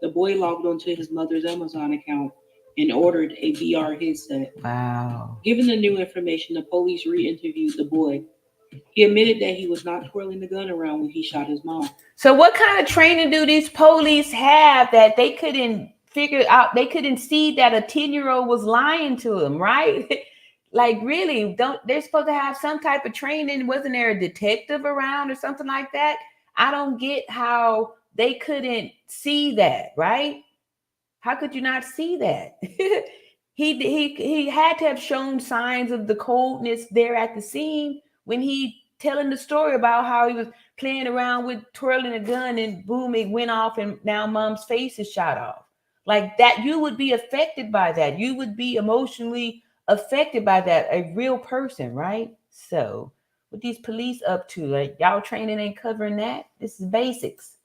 the boy logged onto his mother's Amazon account and ordered a VR headset. Wow. Given the new information, the police re-interviewed the boy. He admitted that he was not twirling the gun around when he shot his mom. So what kind of training do these police have that they couldn't figure out? They couldn't see that a 10-year-old was lying to them, right? Like, really, they're supposed to have some type of training? Wasn't there a detective around or something like that? I don't get how they couldn't see that, right? How could you not see that? He had to have shown signs of the coldness there at the scene when he telling the story about how he was playing around with twirling a gun and boom, it went off and now mom's face is shot off. Like that, you would be affected by that. You would be emotionally affected by that, a real person, right? So what these police up to? Like, y'all training ain't covering that? This is basics.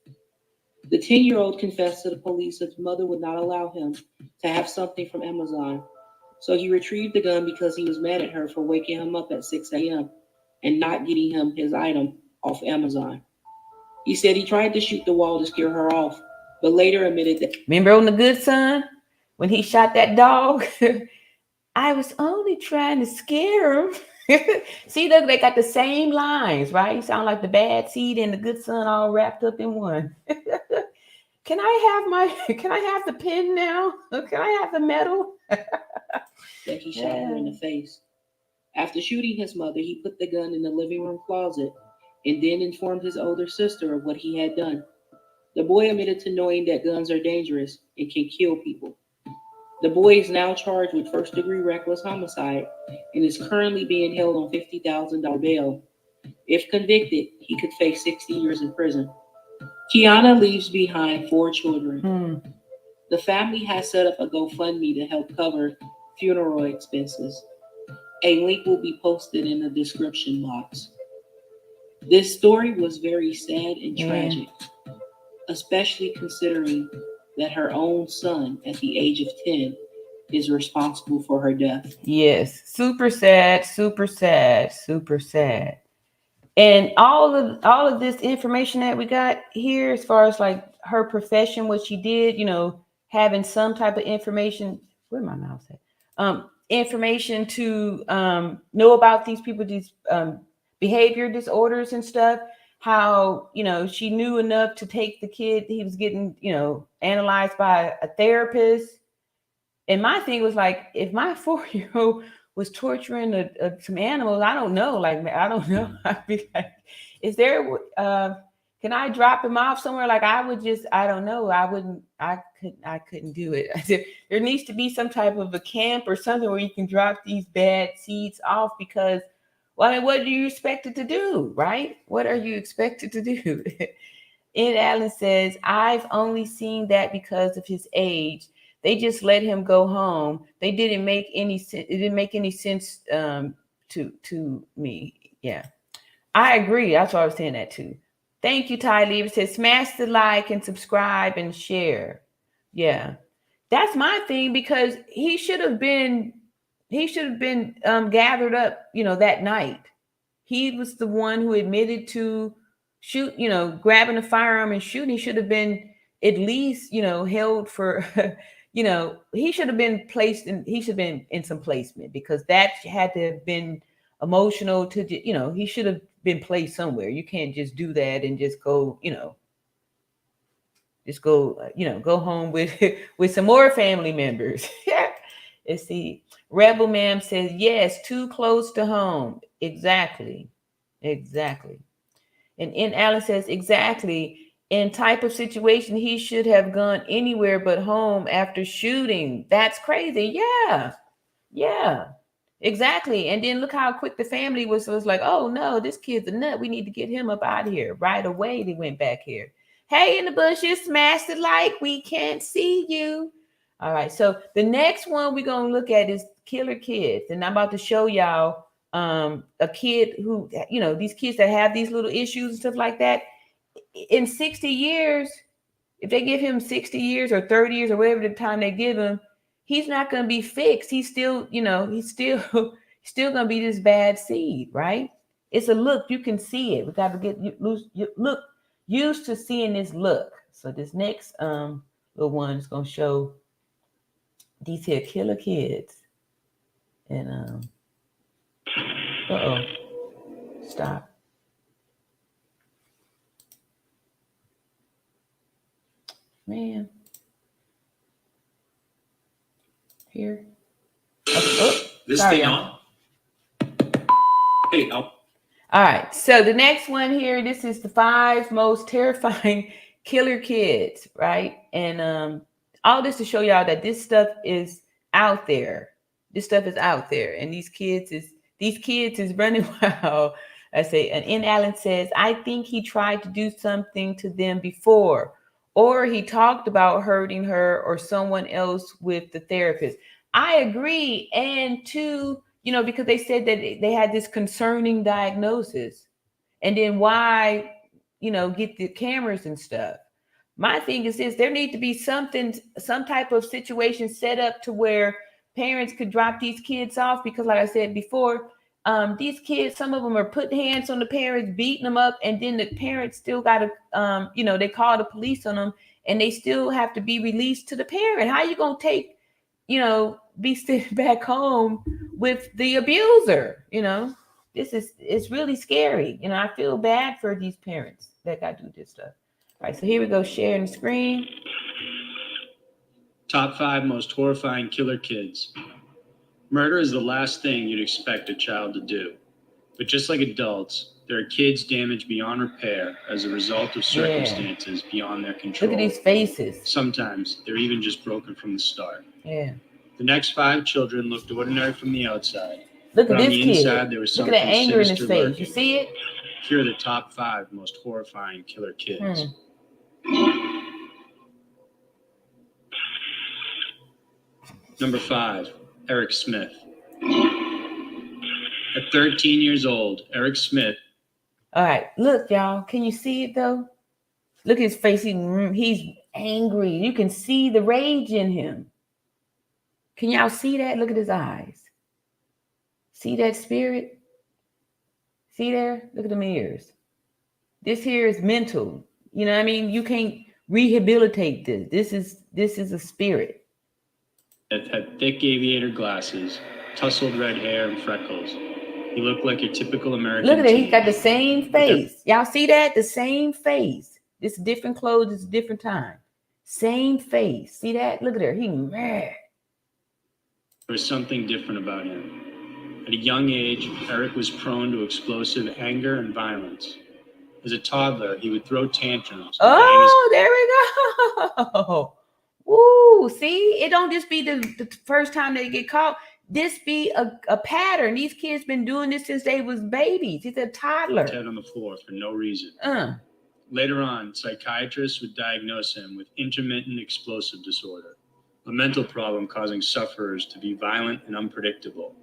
The 10-year-old confessed to the police that his mother would not allow him to have something from Amazon. So he retrieved the gun because he was mad at her for waking him up at 6 a.m. and not getting him his item off Amazon. He said he tried to shoot the wall to scare her off, but later admitted that. Remember on The Good Son when he shot that dog? I was only trying to scare him. See, look, they got the same lines, right? You sound like the bad seed and the good son all wrapped up in one. Can I have the pen now? Can I have the medal? That he shot her in the face. After shooting his mother, he put the gun in the living room closet and then informed his older sister of what he had done. The boy admitted to knowing that guns are dangerous and can kill people. The boy is now charged with first-degree reckless homicide and is currently being held on $50,000 bail. If convicted, he could face 60 years in prison. Quiana leaves behind 4 children. The family has set up a GoFundMe to help cover funeral expenses. A link will be posted in the description box. This story was very sad and tragic, especially considering that her own son at the age of 10 is responsible for her death. Yes, super sad, super sad, super sad. And all of this information that we got here, as far as like her profession, what she did, having some type of information. Where my mouse at? Information to know about these people, these behavior disorders and stuff. How she knew enough to take the kid. He was getting analyzed by a therapist. And my thing was like, if my 4-year-old was torturing some animals, I don't know. Like, I don't know. I'd be like, is there, can I drop him off somewhere? Like, I don't know. I couldn't do it. There needs to be some type of a camp or something where you can drop these bad seeds off because, well, I mean, what do you expect it to do, right? What are you expected to do? Ed Allen says, I've only seen that because of his age. They just let him go home. They didn't make any sense. It didn't make any sense to me. Yeah, I agree. That's why I was saying that too. Thank you, Ty Lee. It says, smash the like and subscribe and share. Yeah, that's my thing because he should have been he should have been gathered up, that night. He was the one who admitted to shoot, grabbing a firearm and shooting. He should have been at least, held for, he should have been he should have been in some placement, because that had to have been emotional to, he should have been placed somewhere. You can't just do that and just go, go home with some more family members. Let's see. Rebel Ma'am says, yes, too close to home. Exactly. And Alan says, exactly. In type of situation, he should have gone anywhere but home after shooting. That's crazy. Yeah, exactly. And then look how quick the family was like, oh no, this kid's a nut. We need to get him up out of here. Right away, they went back here. Hey, in the bushes, smash the like. We can't see you. All right. So the next one we're going to look at is killer kids. And I'm about to show y'all a kid who, these kids that have these little issues and stuff like that. In 60 years, if they give him 60 years or 30 years or whatever the time they give him, he's not going to be fixed. He's still, he's still going to be this bad seed, right? It's a look. You can see it. We got to get look used to seeing this look. So this next little one is going to show these here killer kids. And stop. Man. Here. This sorry, thing on? Hey, all right. So the next one here, this is the 5 most terrifying killer kids, right? And all this to show y'all that this stuff is out there. This stuff is out there. And these kids is running wild. I say, and N. Allen says, I think he tried to do something to them before, or he talked about hurting her or someone else with the therapist. I agree. And two, because they said that they had this concerning diagnosis. And then why, get the cameras and stuff. My thing is this, there need to be some type of situation set up to where parents could drop these kids off, because like I said before, these kids, some of them are putting hands on the parents, beating them up, and then the parents still got to, they call the police on them, and they still have to be released to the parent. How you gonna take, be sitting back home with the abuser? It's really scary. I feel bad for these parents that got to do this stuff. All right, so here we go, sharing the screen. Top 5 most horrifying killer kids. Murder is the last thing you'd expect a child to do. But just like adults, there are kids damaged beyond repair as a result of circumstances beyond their control. Look at these faces. Sometimes they're even just broken from the start. Yeah. The next 5 children looked ordinary from the outside. Look at this kid. Inside, there was Look at that anger in his face. lurking. You see it? Here are the top 5 most horrifying killer kids. Number 5, Eric Smith. At 13 years old, Eric Smith. All right, look, y'all. Can you see it though? Look at his face. He's angry. You can see the rage in him. Can y'all see that? Look at his eyes. See that spirit? See there? Look at them ears. This here is mental. You know what I mean? You can't rehabilitate this. This is a spirit. That had thick aviator glasses, tousled red hair, and freckles. He looked like your typical American. Look at it. He's got the same face. Y'all see that? The same face. It's different clothes. It's a different time. Same face. See that? Look at her. He mad. There was something different about him. At a young age, Eric was prone to explosive anger and violence. As a toddler, he would throw tantrums. Oh, there we go. Woo, see? It don't just be the first time they get caught. This be a pattern. These kids been doing this since they was babies. He's a toddler. Head on the floor for no reason. Later on, psychiatrists would diagnose him with intermittent explosive disorder, a mental problem causing sufferers to be violent and unpredictable.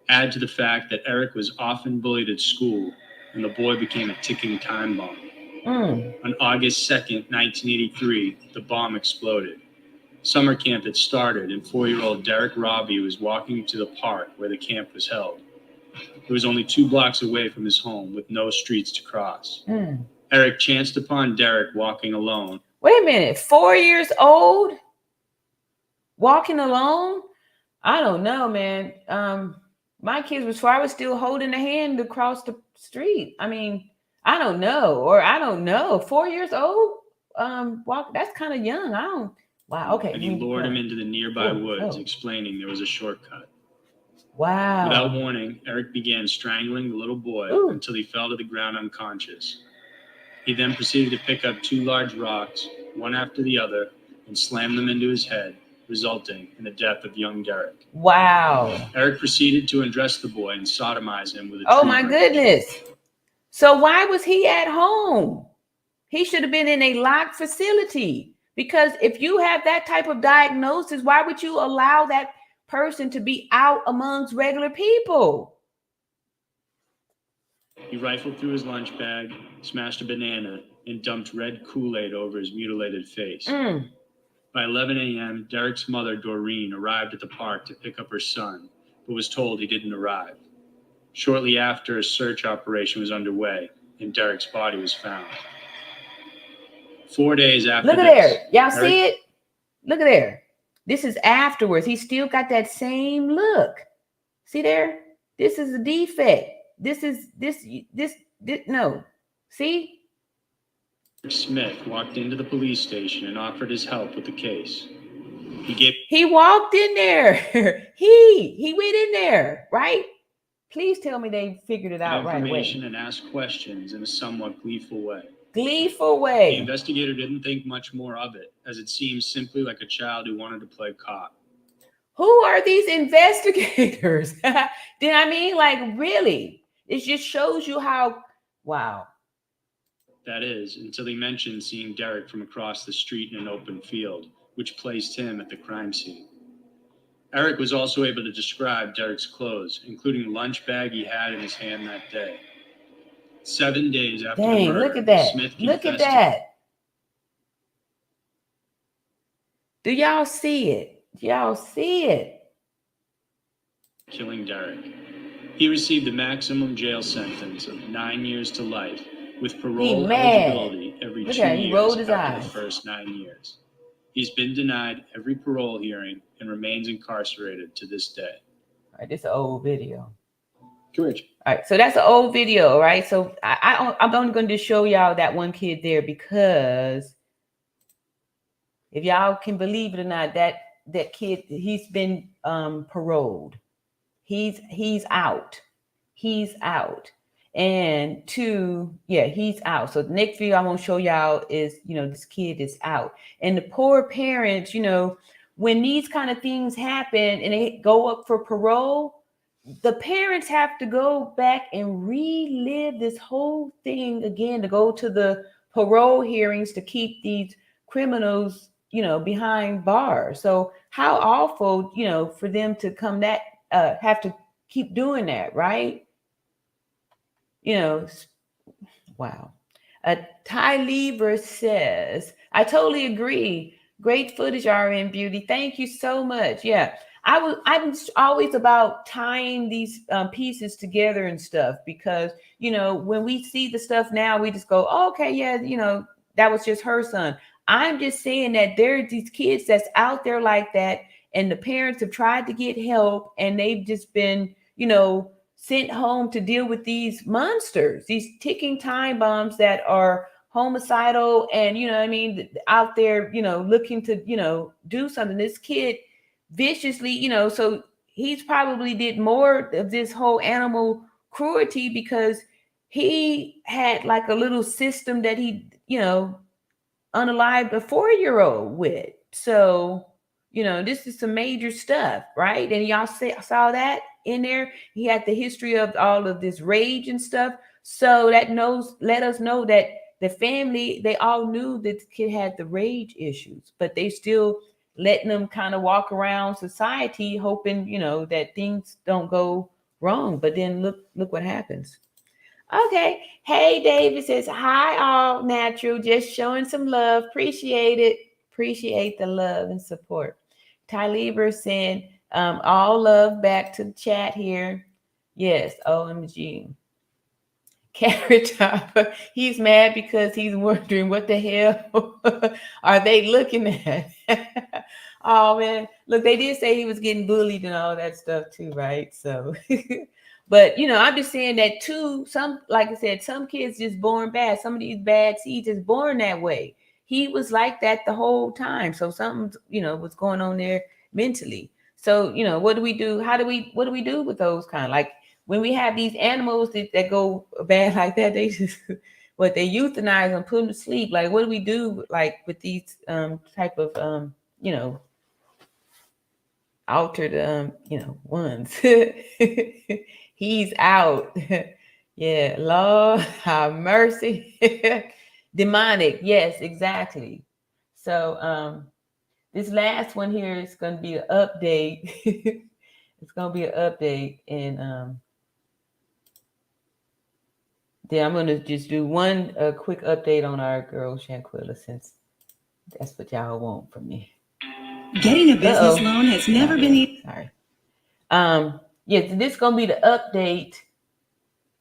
Add to the fact that Eric was often bullied at school, and the boy became a ticking time bomb. On August 2nd, 1983, the bomb exploded. Summer camp had started, and 4-year-old Derek Robbie was walking to the park where the camp was held. It was only 2 blocks away from his home with no streets to cross. Eric chanced upon Derek walking alone. Wait a minute, 4 years old? Walking alone? I don't know, man. My kids was 4. I was still holding a hand to cross the street. I mean, I don't know. 4 years old? Walk, that's kind of young. I don't. Wow. Okay. And he lured him into the nearby woods, explaining there was a shortcut. Wow. Without warning, Eric began strangling the little boy until he fell to the ground unconscious. He then proceeded to pick up 2 large rocks, one after the other, and slam them into his head, resulting in the death of young Derek. Wow. Eric proceeded to undress the boy and sodomize him with a Oh tree my branch. goodness. So why was he at home? He should have been in a locked facility, because if you have that type of diagnosis, why would you allow that person to be out amongst regular people? He rifled through his lunch bag, smashed a banana, and dumped red Kool-Aid over his mutilated face. By 11 a.m., Derek's mother, Doreen, arrived at the park to pick up her son, but was told he didn't arrive. Shortly after, a search operation was underway, and Derek's body was found. 4 days after Look at this, there. Y'all see it? Look at there. This is afterwards. He still got that same look. See there? This is a defect. This. No. See? Smith walked into the police station and offered his help with the case. He walked in there. he went in there, right? Please tell me they figured it out right away. Information and asked questions in a somewhat gleeful way. Gleeful way. The investigator didn't think much more of it, as it seemed simply like a child who wanted to play cop. Who are these investigators? Like, really? It just shows you how, wow. That is, until he mentioned seeing Derek from across the street in an open field, which placed him at the crime scene. Eric was also able to describe Derek's clothes, including the lunch bag he had in his hand that day. 7 days after the murder, look at that. Smith Look at confessed that. Do y'all see it? Y'all see it? killing Derek. He received the maximum jail sentence of 9 years to life, with parole eligibility every 2 years after the first 9 years. He's been denied every parole hearing and remains incarcerated to this day. All right, this is an old video. Correct. All right, so that's an old video, right? So I'm only going to show y'all that one kid there, because if y'all can believe it or not, that kid, he's been paroled. He's out. He's out. And he's out. So the next video I'm going to show y'all is, this kid is out. And the poor parents, when these kind of things happen and they go up for parole, the parents have to go back and relive this whole thing again, to go to the parole hearings to keep these criminals, behind bars. So how awful, for them to have to keep doing that, right? Wow. Ty Lieber says, I totally agree. Great footage, RN Beauty. Thank you so much. Yeah. I'm always about tying these pieces together and stuff, because, when we see the stuff now, we just go, oh, okay, yeah, that was just her son. I'm just saying that there are these kids that's out there like that, and the parents have tried to get help, and they've just been, sent home to deal with these monsters, these ticking time bombs that are homicidal and, out there, looking to, do something. This kid viciously, so he's probably did more of this whole animal cruelty because he had like a little system that he, unalived a 4-year-old with. So, this is some major stuff, right? And y'all saw that in there. He had the history of all of this rage and stuff. So that let us know that the family, they all knew that the kid had the rage issues, but they still letting them kind of walk around society, hoping, that things don't go wrong. But then look what happens. Okay. Hey, David says, hi, all natural. Just showing some love. Appreciate it. Appreciate the love and support. Ty Lieber saying, all love back to the chat here. Yes, OMG. Carrot Top, he's mad because he's wondering what the hell are they looking at? Oh man, look, they did say he was getting bullied and all that stuff too, right? So, but I'm just saying that too. Some, like I said, some kids just born bad. Some of these bad seeds is born that way. He was like that the whole time. So something, was going on there mentally. So, what do we do? What do we do with those kind? Like when we have these animals that go bad like that, they just, they euthanize them, put them to sleep. Like, what do we do like with these type of, altered, ones? He's out. Yeah, Lord have mercy. Demonic. Yes, exactly. So this last one here is going to be an update. It's going to be an update, and then I'm going to just do one quick update on our girl Shanquilla, since that's what y'all want from me. Getting a business loan has never been easy. Sorry. Yes, this is going to be the update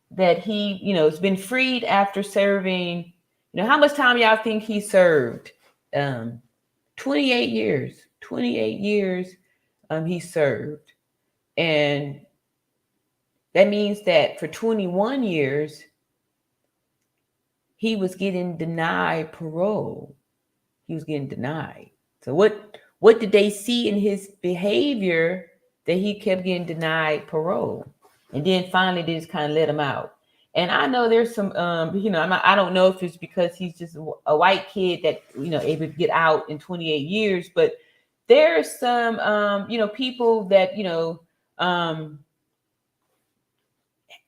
that he, has been freed after serving, how much time y'all think he served? 28 years. 28 years he served. And that means that for 21 years, he was getting denied parole. He was getting denied. So what did they see in his behavior that he kept getting denied parole? And then finally they just kind of let him out. And I know there's some, I don't know if it's because he's just a white kid that, able to get out in 28 years, but there's some, people that,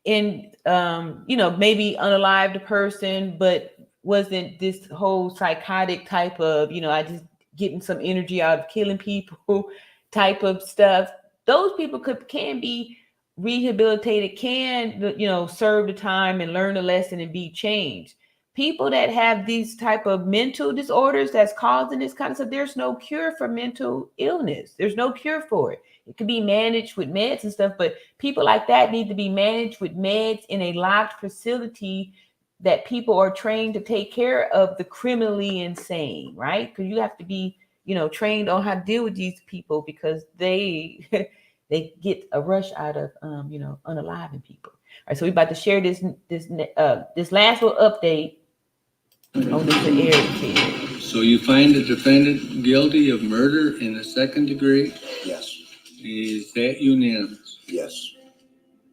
maybe unalived a person, but wasn't this whole psychotic type of, I just getting some energy out of killing people type of stuff. Those people can be rehabilitated, can, serve the time and learn a lesson and be changed. People that have these type of mental disorders that's causing this kind of stuff, there's no cure for mental illness. There's no cure for it. It can be managed with meds and stuff, but people like that need to be managed with meds in a locked facility that people are trained to take care of the criminally insane, right? Because you have to be, trained on how to deal with these people, because they they get a rush out of unaliving people. All right, so we're about to share this last little update on this Eric kid. So you find the defendant guilty of murder in the second degree? Yes. Is that unanimous? Yes.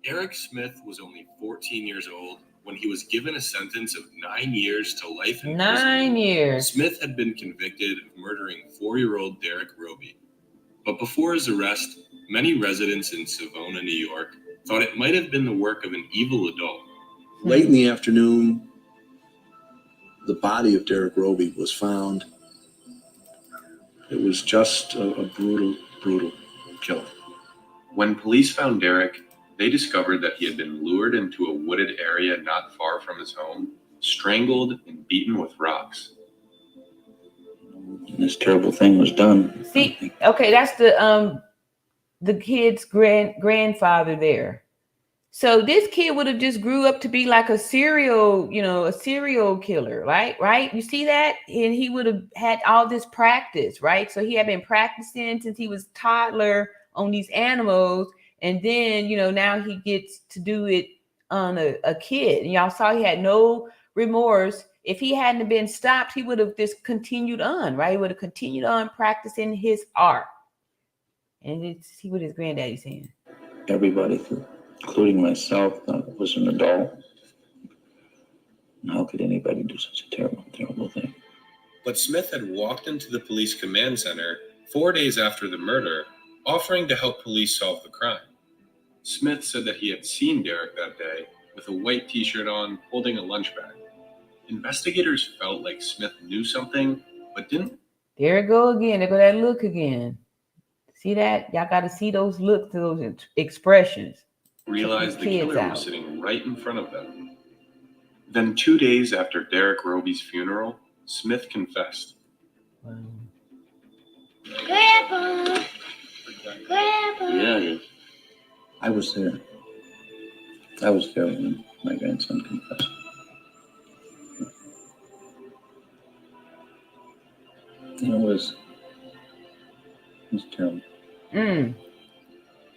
Eric Smith was only 14 years old when he was given a sentence of 9 years to life in prison. 9 years. Smith had been convicted of murdering 4-year-old Derek Roby. But before his arrest, many residents in Savona, New York, thought it might have been the work of an evil adult. Late in the afternoon, the body of Derek Roby was found. It was just a brutal, brutal killing. When police found Derek, they discovered that he had been lured into a wooded area not far from his home, strangled and beaten with rocks. And this terrible thing was done. See, okay, that's the kid's grandfather there. So this kid would have just grew up to be like a serial killer, right? You see that? And he would have had all this practice, right? So he had been practicing since he was toddler on these animals. And then, now he gets to do it on a kid. And y'all saw he had no remorse. If he hadn't been stopped, he would have just continued on, right? He would have continued on practicing his art. And see what his granddaddy's saying. Everybody, including myself, thought it was an adult. And how could anybody do such a terrible, terrible thing? But Smith had walked into the police command center 4 days after the murder, offering to help police solve the crime. Smith said that he had seen Derek that day with a white t-shirt on, holding a lunch bag. Investigators felt like Smith knew something, but didn't. There it go again. There go that look again. See that? Y'all got to see those looks, those expressions. Realize the killer was sitting right in front of them. Then 2 days after Derek Roby's funeral, Smith confessed. Wow. Grandpa. Grandpa. Yeah. I was there. I was there when my grandson confessed. It was terrible.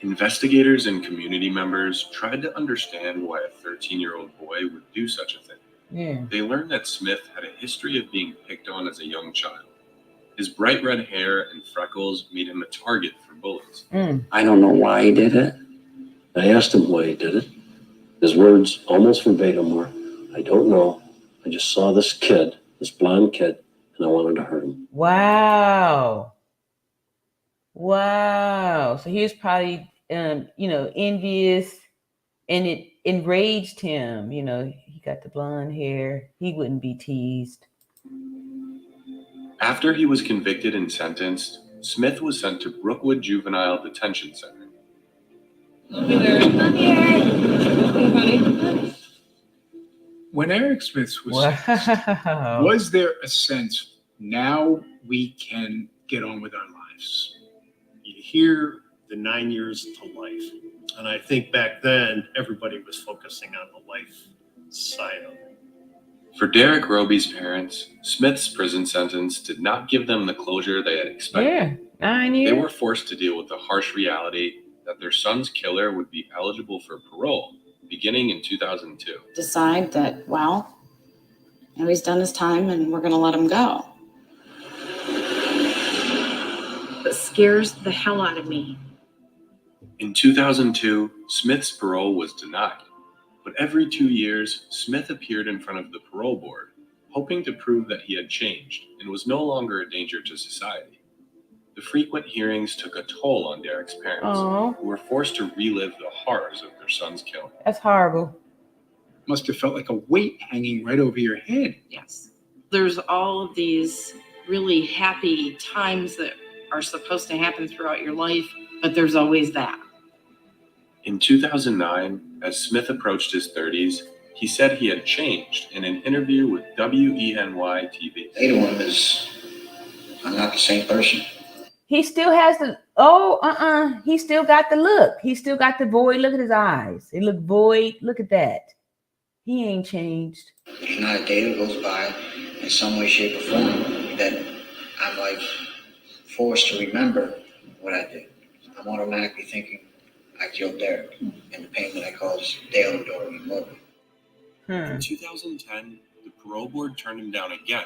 Investigators and community members tried to understand why a 13-year-old boy would do such a thing. Yeah. They learned that Smith had a history of being picked on as a young child. His bright red hair and freckles made him a target for bullies. I don't know why he did it. I asked him why he did it. His words almost verbatim were, I don't know. I just saw this kid, this blonde kid, and I wanted to hurt him. Wow. So he was probably, envious, and it enraged him. He got the blonde hair. He wouldn't be teased. After he was convicted and sentenced, Smith was sent to Brookwood Juvenile Detention Center. When Eric Smith was sentenced, was there a sense now we can get on with our lives? You hear the 9 years to life. And I think back then, everybody was focusing on the life side of it. For Derek Roby's parents, Smith's prison sentence did not give them the closure they had expected. 9 years. They were forced to deal with the harsh reality that their son's killer would be eligible for parole beginning in 2002. Decide that, well, he's done his time and we're going to let him go. It scares the hell out of me. In 2002, Smith's parole was denied. But every 2 years, Smith appeared in front of the parole board, hoping to prove that he had changed and was no longer a danger to society. The frequent hearings took a toll on Derek's parents, who were forced to relive the horrors of their son's killing. That's horrible. Must have felt like a weight hanging right over your head. Yes. There's all of these really happy times that are supposed to happen throughout your life, but there's always that. In 2009, as Smith approached his 30s, he said he had changed in an interview with WENY TV. I'm not the same person. He still has the, he still got the look. He still got the void. Look at his eyes. They look void. Look at that. He ain't changed. There's not a day that goes by in some way, shape, or form that I'm like forced to remember what I did. I'm automatically thinking I killed Derek, and the pain that I caused Dale and Dory and Logan. In 2010, the parole board turned him down again.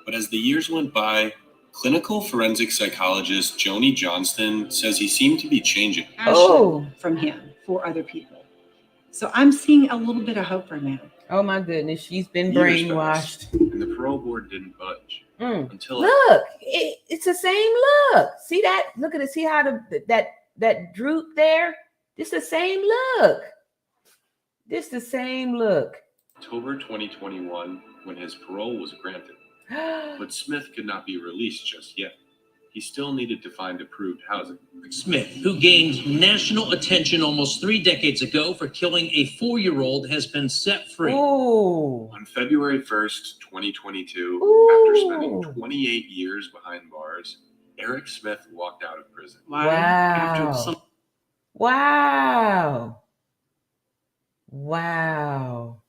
But as the years went by, clinical forensic psychologist Joni Johnston says he seemed to be changing. From him for other people. So I'm seeing a little bit of hope for him. Oh my goodness, she's been Years brainwashed. passed, and the parole board didn't budge. Until Look, it's the same look. See that? Look at it. See how that droop there? It's the same look. This the same look. October 2021, when his parole was granted. But Smith could not be released just yet. He still needed to find approved housing. Smith, who gained national attention almost 3 decades ago for killing a 4-year-old, has been set free. On February 1st, 2022, after spending 28 years behind bars, Eric Smith walked out of prison. Wow. Wow.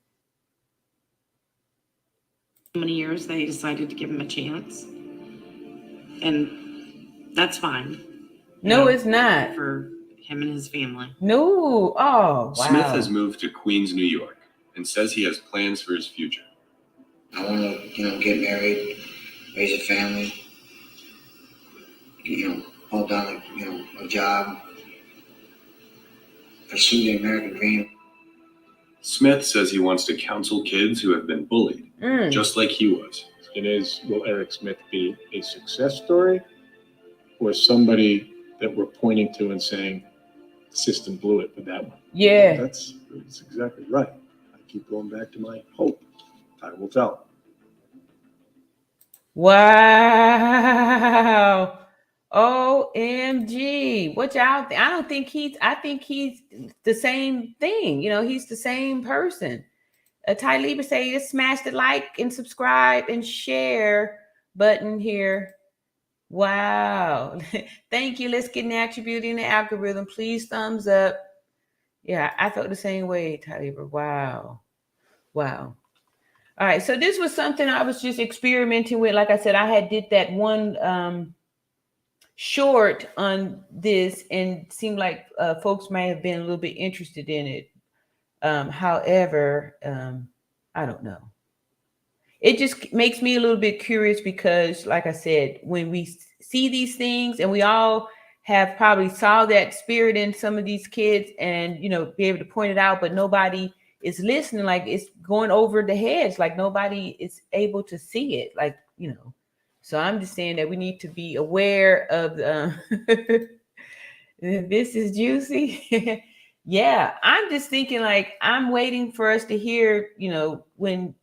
So many years they decided to give him a chance. And that's fine. No, it's not. For him and his family. No. Oh, wow. Smith has moved to Queens, New York, and says he has plans for his future. I want to, get married, raise a family, hold down, a job, pursue the American dream. Smith says he wants to counsel kids who have been bullied, just like he was. Will Eric Smith be a success story or somebody that we're pointing to and saying, the system blew it with that one? Yeah. That's exactly right. I keep going back to my hope. Time will tell. Wow. OMG. What y'all think? I think he's the same thing. He's the same person. Ty Lieber say, just smash the like and subscribe and share button here. Wow. Thank you. Let's get an attribute in the algorithm. Please thumbs up. Yeah, I felt the same way, Tyler. Wow. Wow. All right. So this was something I was just experimenting with. Like I said, I had did that one short on this and seemed like folks may have been a little bit interested in it. However, I don't know. It just makes me a little bit curious because, like I said, when we see these things, and we all have probably saw that spirit in some of these kids, and be able to point it out, but nobody is listening. Like, it's going over the heads. Like, nobody is able to see it. Like, So I'm just saying that we need to be aware of this is juicy. Yeah, I'm just thinking, like, I'm waiting for us to hear, when,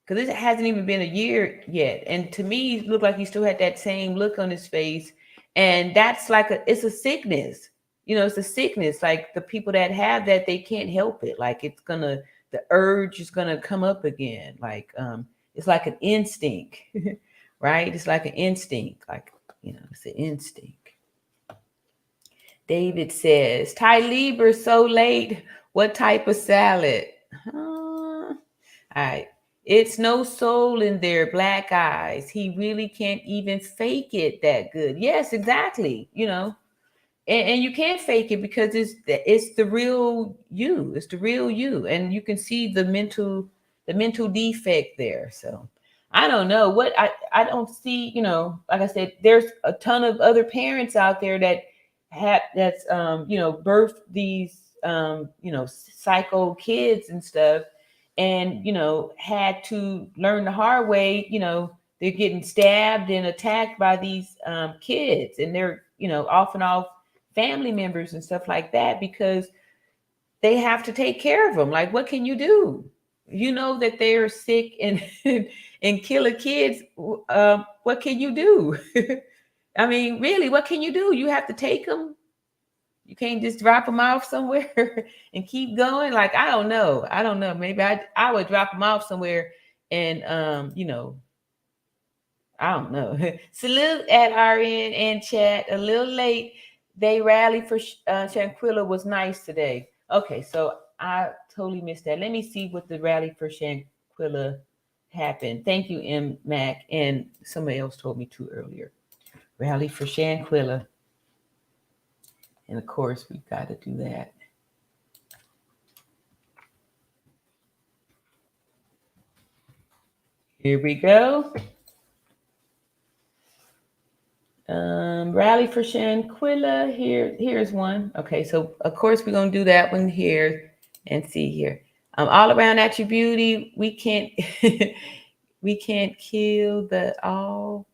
because it hasn't even been a year yet. And to me, it looked like he still had that same look on his face. And that's like it's a sickness. It's a sickness. Like, the people that have that, they can't help it. Like, the urge is gonna come up again. Like, it's like an instinct, right? It's like an instinct. Like, it's an instinct. David says, Ty Lieber, so late. What type of salad? All right. It's no soul in there, black eyes. He really can't even fake it that good. Yes, exactly. And you can't fake it because it's the real you. It's the real you. And you can see the mental defect there. So I don't know what I don't see, like I said, there's a ton of other parents out there that birthed these psycho kids and stuff, and had to learn the hard way. They're getting stabbed and attacked by these kids, and they're off and off family members and stuff like that, because they have to take care of them. Like, what can you do? That they're sick and and killing kids. What can you do? I mean, really, what can you do? You have to take them. You can't just drop them off somewhere and keep going. Like, I don't know. Maybe I would drop them off somewhere and, I don't know. Salute at RN and chat. A little late. They rallied for Shanquilla was nice today. Okay, so I totally missed that. Let me see what the rally for Shanquilla happened. Thank you, M. Mac. And somebody else told me too earlier. Rally for Shanquilla. And of course, we've got to do that. Here we go. Rally for Shanquilla. Here's one. Okay, so of course we're gonna do that one here and see here. All around attribute. We can't we can't kill the all.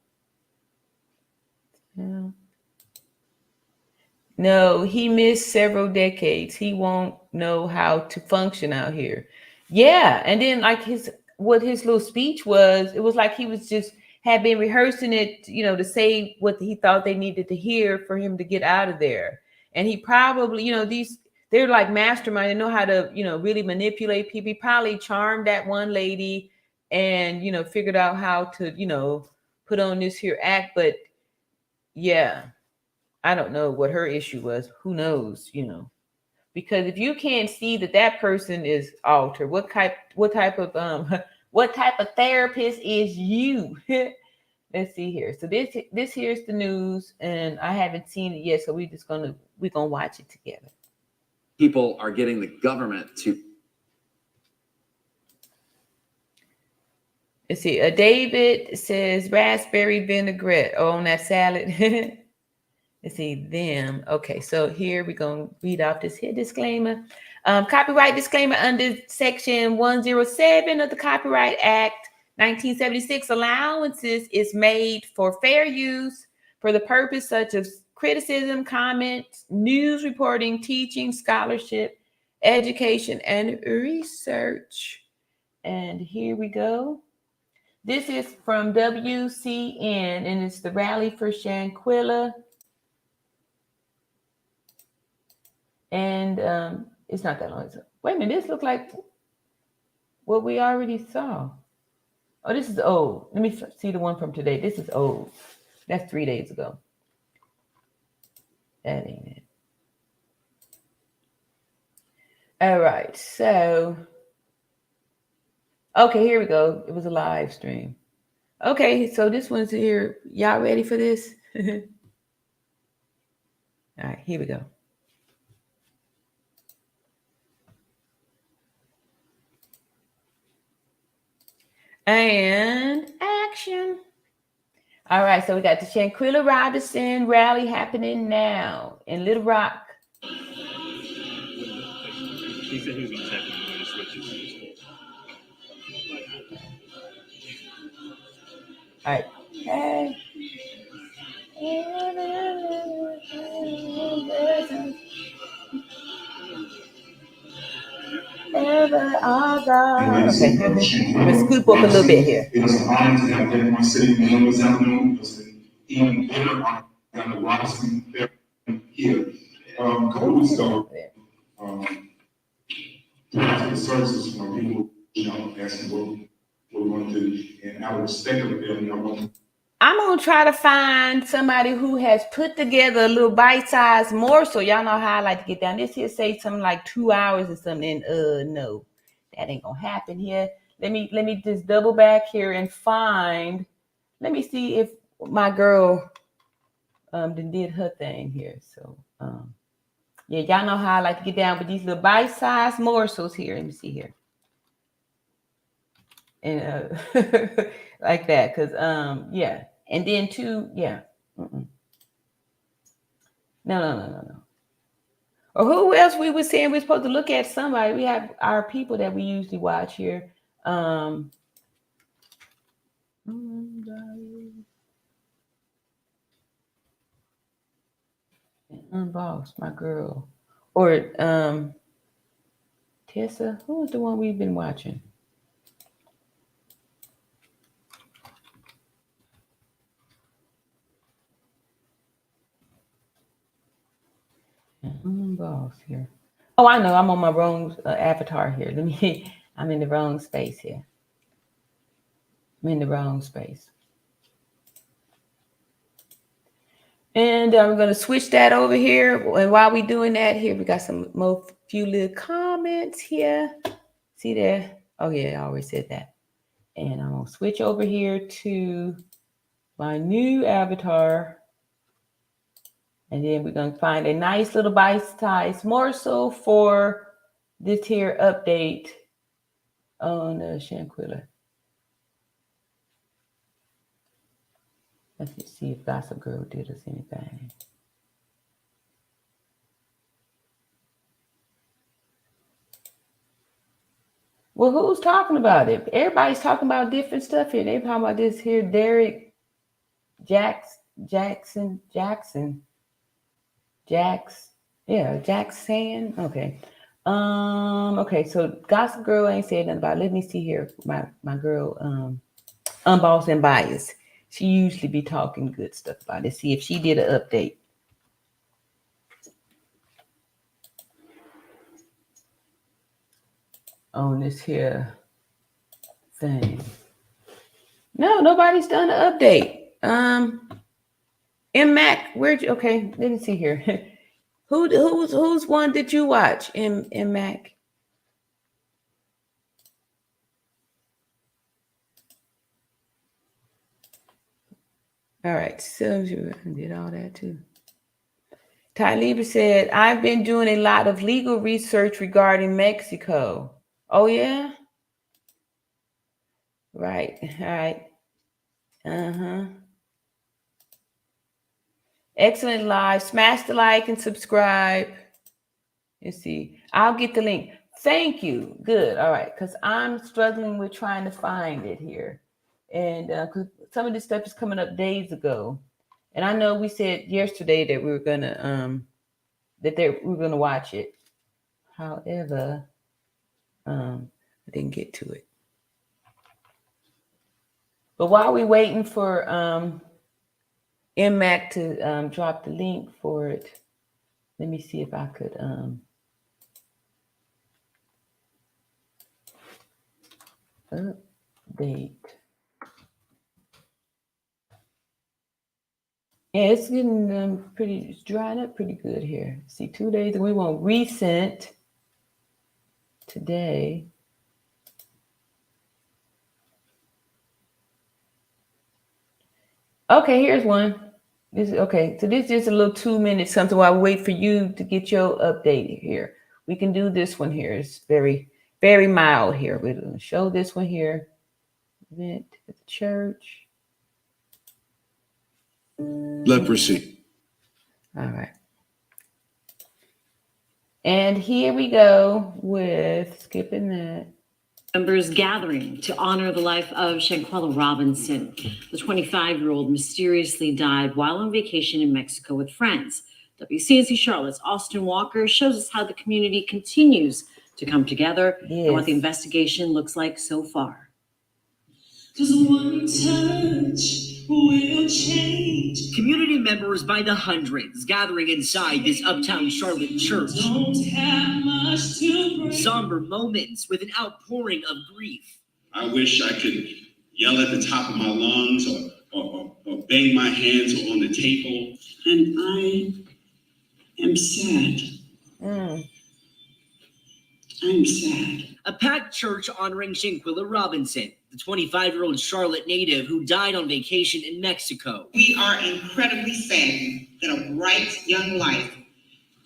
No, he missed several decades. He won't know how to function out here. Yeah, and then like his little speech was, it was like he was just had been rehearsing it, to say what he thought they needed to hear for him to get out of there. And he probably, they're like mastermind. They know how to, really manipulate people. He probably charmed that one lady and, figured out how to, put on this here act. But yeah, I don't know what her issue was. Who knows, because if you can't see that person is altered, what type of therapist is you? Let's see here. So this here's the news, and I haven't seen it yet. So we're gonna watch it together. People are getting the government to. Let's see. David says raspberry vinaigrette on that salad. Let's see them. Okay, so here we're going to read off this here disclaimer. Copyright disclaimer under Section 107 of the Copyright Act 1976. Allowances is made for fair use for the purpose such as criticism, comments, news reporting, teaching, scholarship, education, and research. And here we go. This is from WCN, and it's the Rally for Shanquilla. And it's not that long. Wait a minute, this looks like what we already saw. Oh, this is old. Let me see the one from today. This is old. That's 3 days ago. That ain't it. All right. So, okay, here we go. It was a live stream. Okay, so this one's here. Y'all ready for this? All right, here we go. And action. All right, so we got the Shanquilla Robinson rally happening now in Little Rock. He said he was going to check when to switch it. All right. Hey. Okay. Let's scoop up a little bit here. It was an honor to have everyone sitting in the numbers afternoon. It was an even bigger honor to have the Robinson here. A couple weeks ago, the services from people, asking what we want to do. And I was thinking of them, I'm gonna try to find somebody who has put together a little bite-sized morsel. Y'all know how I like to get down. This here say something like 2 hours or something. No, that ain't gonna happen here. Let me just double back here and find. Let me see if my girl did her thing here. So yeah, y'all know how I like to get down with these little bite-sized morsels here. Let me see here. And like that, because yeah. And then two, yeah. No. Or who else we were saying we're supposed to look at somebody. We have our people that we usually watch here. Unboss, my girl. Or Tessa, who's the one we've been watching? Boss here. Oh, I know. I'm on my wrong avatar here. I'm in the wrong space here. I'm in the wrong space. And I'm going to switch that over here. And while we're doing that here, we got some more few little comments here. See there? Oh, yeah, I already said that. And I'm going to switch over here to my new avatar. And then we're going to find a nice little bite-sized morsel for this here update on Shanquilla. Let's see if Gossip Girl did us anything. Well, who's talking about it? Everybody's talking about different stuff here. They're talking about this here, Derek Jackson. Okay. Okay, so Gossip Girl ain't said nothing about it. Let me see here. My girl, Unbossed and Biased. She usually be talking good stuff about it. See if she did an update. On this here thing. No, nobody's done an update. Mac, where'd you? Okay, let me see here. Who's one did you watch? Mac. All right, so you did all that too. Ty Lieber said, I've been doing a lot of legal research regarding Mexico. Oh, yeah? Right. All right. Excellent live. Smash the like and subscribe. Let's see. I'll get the link. Thank you. Good. All right. Because I'm struggling with trying to find it here. And because some of this stuff is coming up days ago. And I know we said yesterday that we were gonna watch it. However, I didn't get to it. But while we're waiting for MMAC to drop the link for it, let me see if I could update. Yeah, it's getting it's drying up pretty good here. See, 2 days, and we want recent today. Okay, here's one. Okay, so this is just a little 2 minute something while I wait for you to get your update here. We can do this one here. It's very, very mild here. We're going to show this one here. Event at the church. Leprosy. All right. And here we go with skipping that. Members gathering to honor the life of Shanquella Robinson. The 25-year-old mysteriously died while on vacation in Mexico with friends. WCNC Charlotte's Austin Walker shows us how the community continues to come together and what the investigation looks like so far. 'Cause one touch will change. Community members by the hundreds gathering inside this uptown Charlotte church. Don't have much to bring. Somber moments with an outpouring of grief. I wish I could yell at the top of my lungs or bang my hands on the table. And I am sad. I'm sad. A packed church honoring Shanquella Robinson, the 25-year-old Charlotte native who died on vacation in Mexico. We are incredibly saddened that a bright young life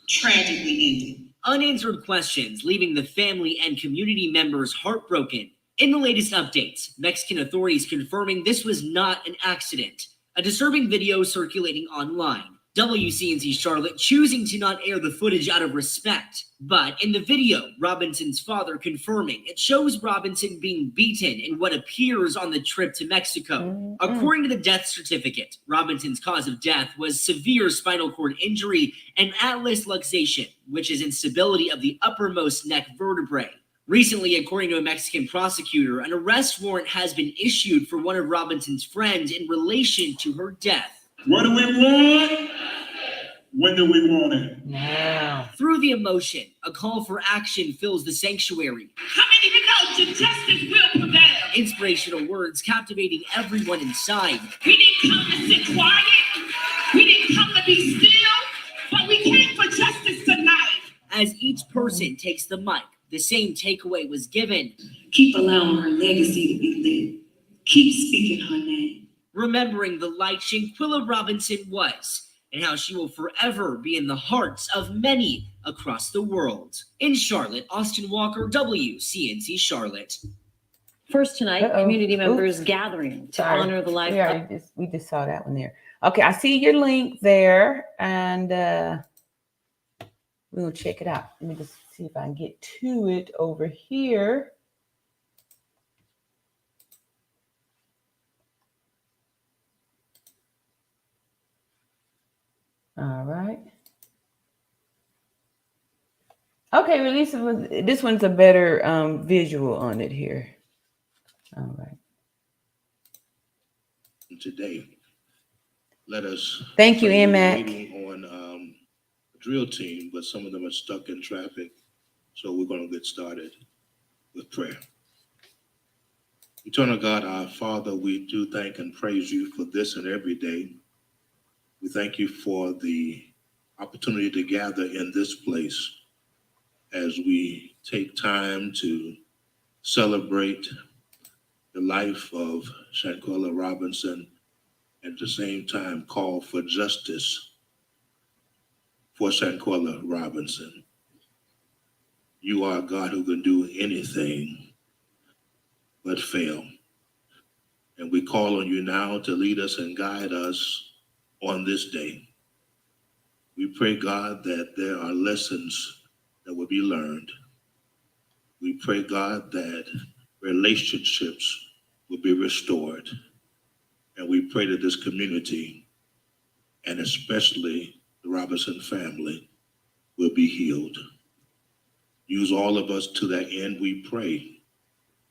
tragically ended. Unanswered questions leaving the family and community members heartbroken. In the latest updates, Mexican authorities confirming this was not an accident. A disturbing video circulating online. WCNC Charlotte choosing to not air the footage out of respect. But in the video, Robinson's father confirming it shows Robinson being beaten in what appears on the trip to Mexico. According to the death certificate, Robinson's cause of death was severe spinal cord injury and atlas luxation, which is instability of the uppermost neck vertebrae. Recently, according to a Mexican prosecutor, an arrest warrant has been issued for one of Robinson's friends in relation to her death. What do we want? When do we want it? Now. Through the emotion, a call for action fills the sanctuary. How many of you know that justice will prevail? Inspirational words captivating everyone inside. We didn't come to sit quiet. We didn't come to be still. But we came for justice tonight. As each person takes the mic, the same takeaway was given. Keep allowing her legacy to be lit. Keep speaking her name. Remembering the light Shanquella Robinson was, and how she will forever be in the hearts of many across the world. In Charlotte, Austin Walker, WCNC Charlotte. First tonight, community members gathering to honor the life of... We just saw that one there. Okay, I see your link there, and we'll check it out. Let me just see if I can get to it over here. All right. Okay, this one's a better visual on it here. All right. Today, let us. Thank you, Mac. On a drill team, but some of them are stuck in traffic, so we're going to get started with prayer. Eternal God, our Father, we do thank and praise you for this and every day. We thank you for the opportunity to gather in this place as we take time to celebrate the life of Shanquella Robinson, and at the same time call for justice for Shanquella Robinson. You are a God who can do anything but fail. And we call on you now to lead us and guide us on this day. We pray, God, that there are lessons that will be learned. We pray, God, that relationships will be restored. And we pray that this community, and especially the Robinson family, will be healed. Use all of us to that end, we pray.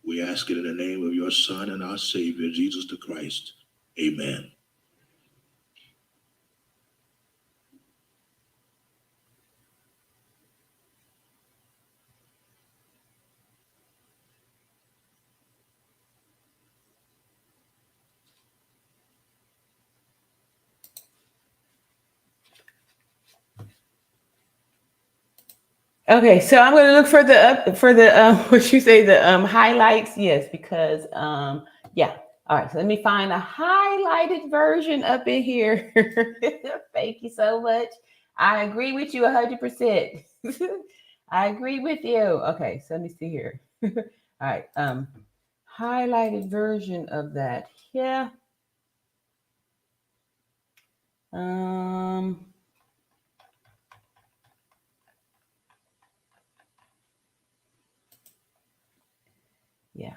We ask it in the name of your Son and our Savior, Jesus the Christ. Amen. Okay, so I'm going to look for the what you say, the highlights. Yes, because yeah. All right, so let me find a highlighted version up in here. Thank you so much. I agree with you 100%. I agree with you. Okay, so let me see here. All right, highlighted version of that. Yeah. Yeah.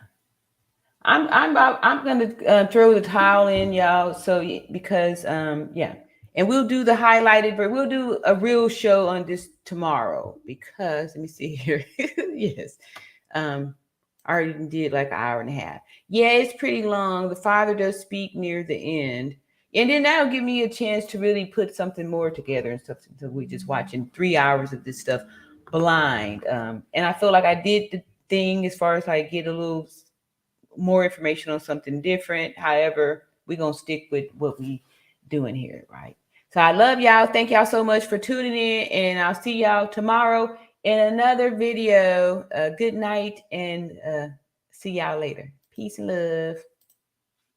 I'm gonna throw the towel in, y'all. So because yeah, and we'll do the highlighted, but we'll do a real show on this tomorrow because let me see here. Yes, I already did like an hour and a half. Yeah, it's pretty long. The father does speak near the end, and then that'll give me a chance to really put something more together and stuff. So we just watching 3 hours of this stuff blind, and I feel like I did the thing as far as like get a little more information on something different. However, we're going to stick with what we doing here, right? So I love y'all. Thank y'all so much for tuning in, and I'll see y'all tomorrow in another video. Good night, and see y'all later. Peace and love.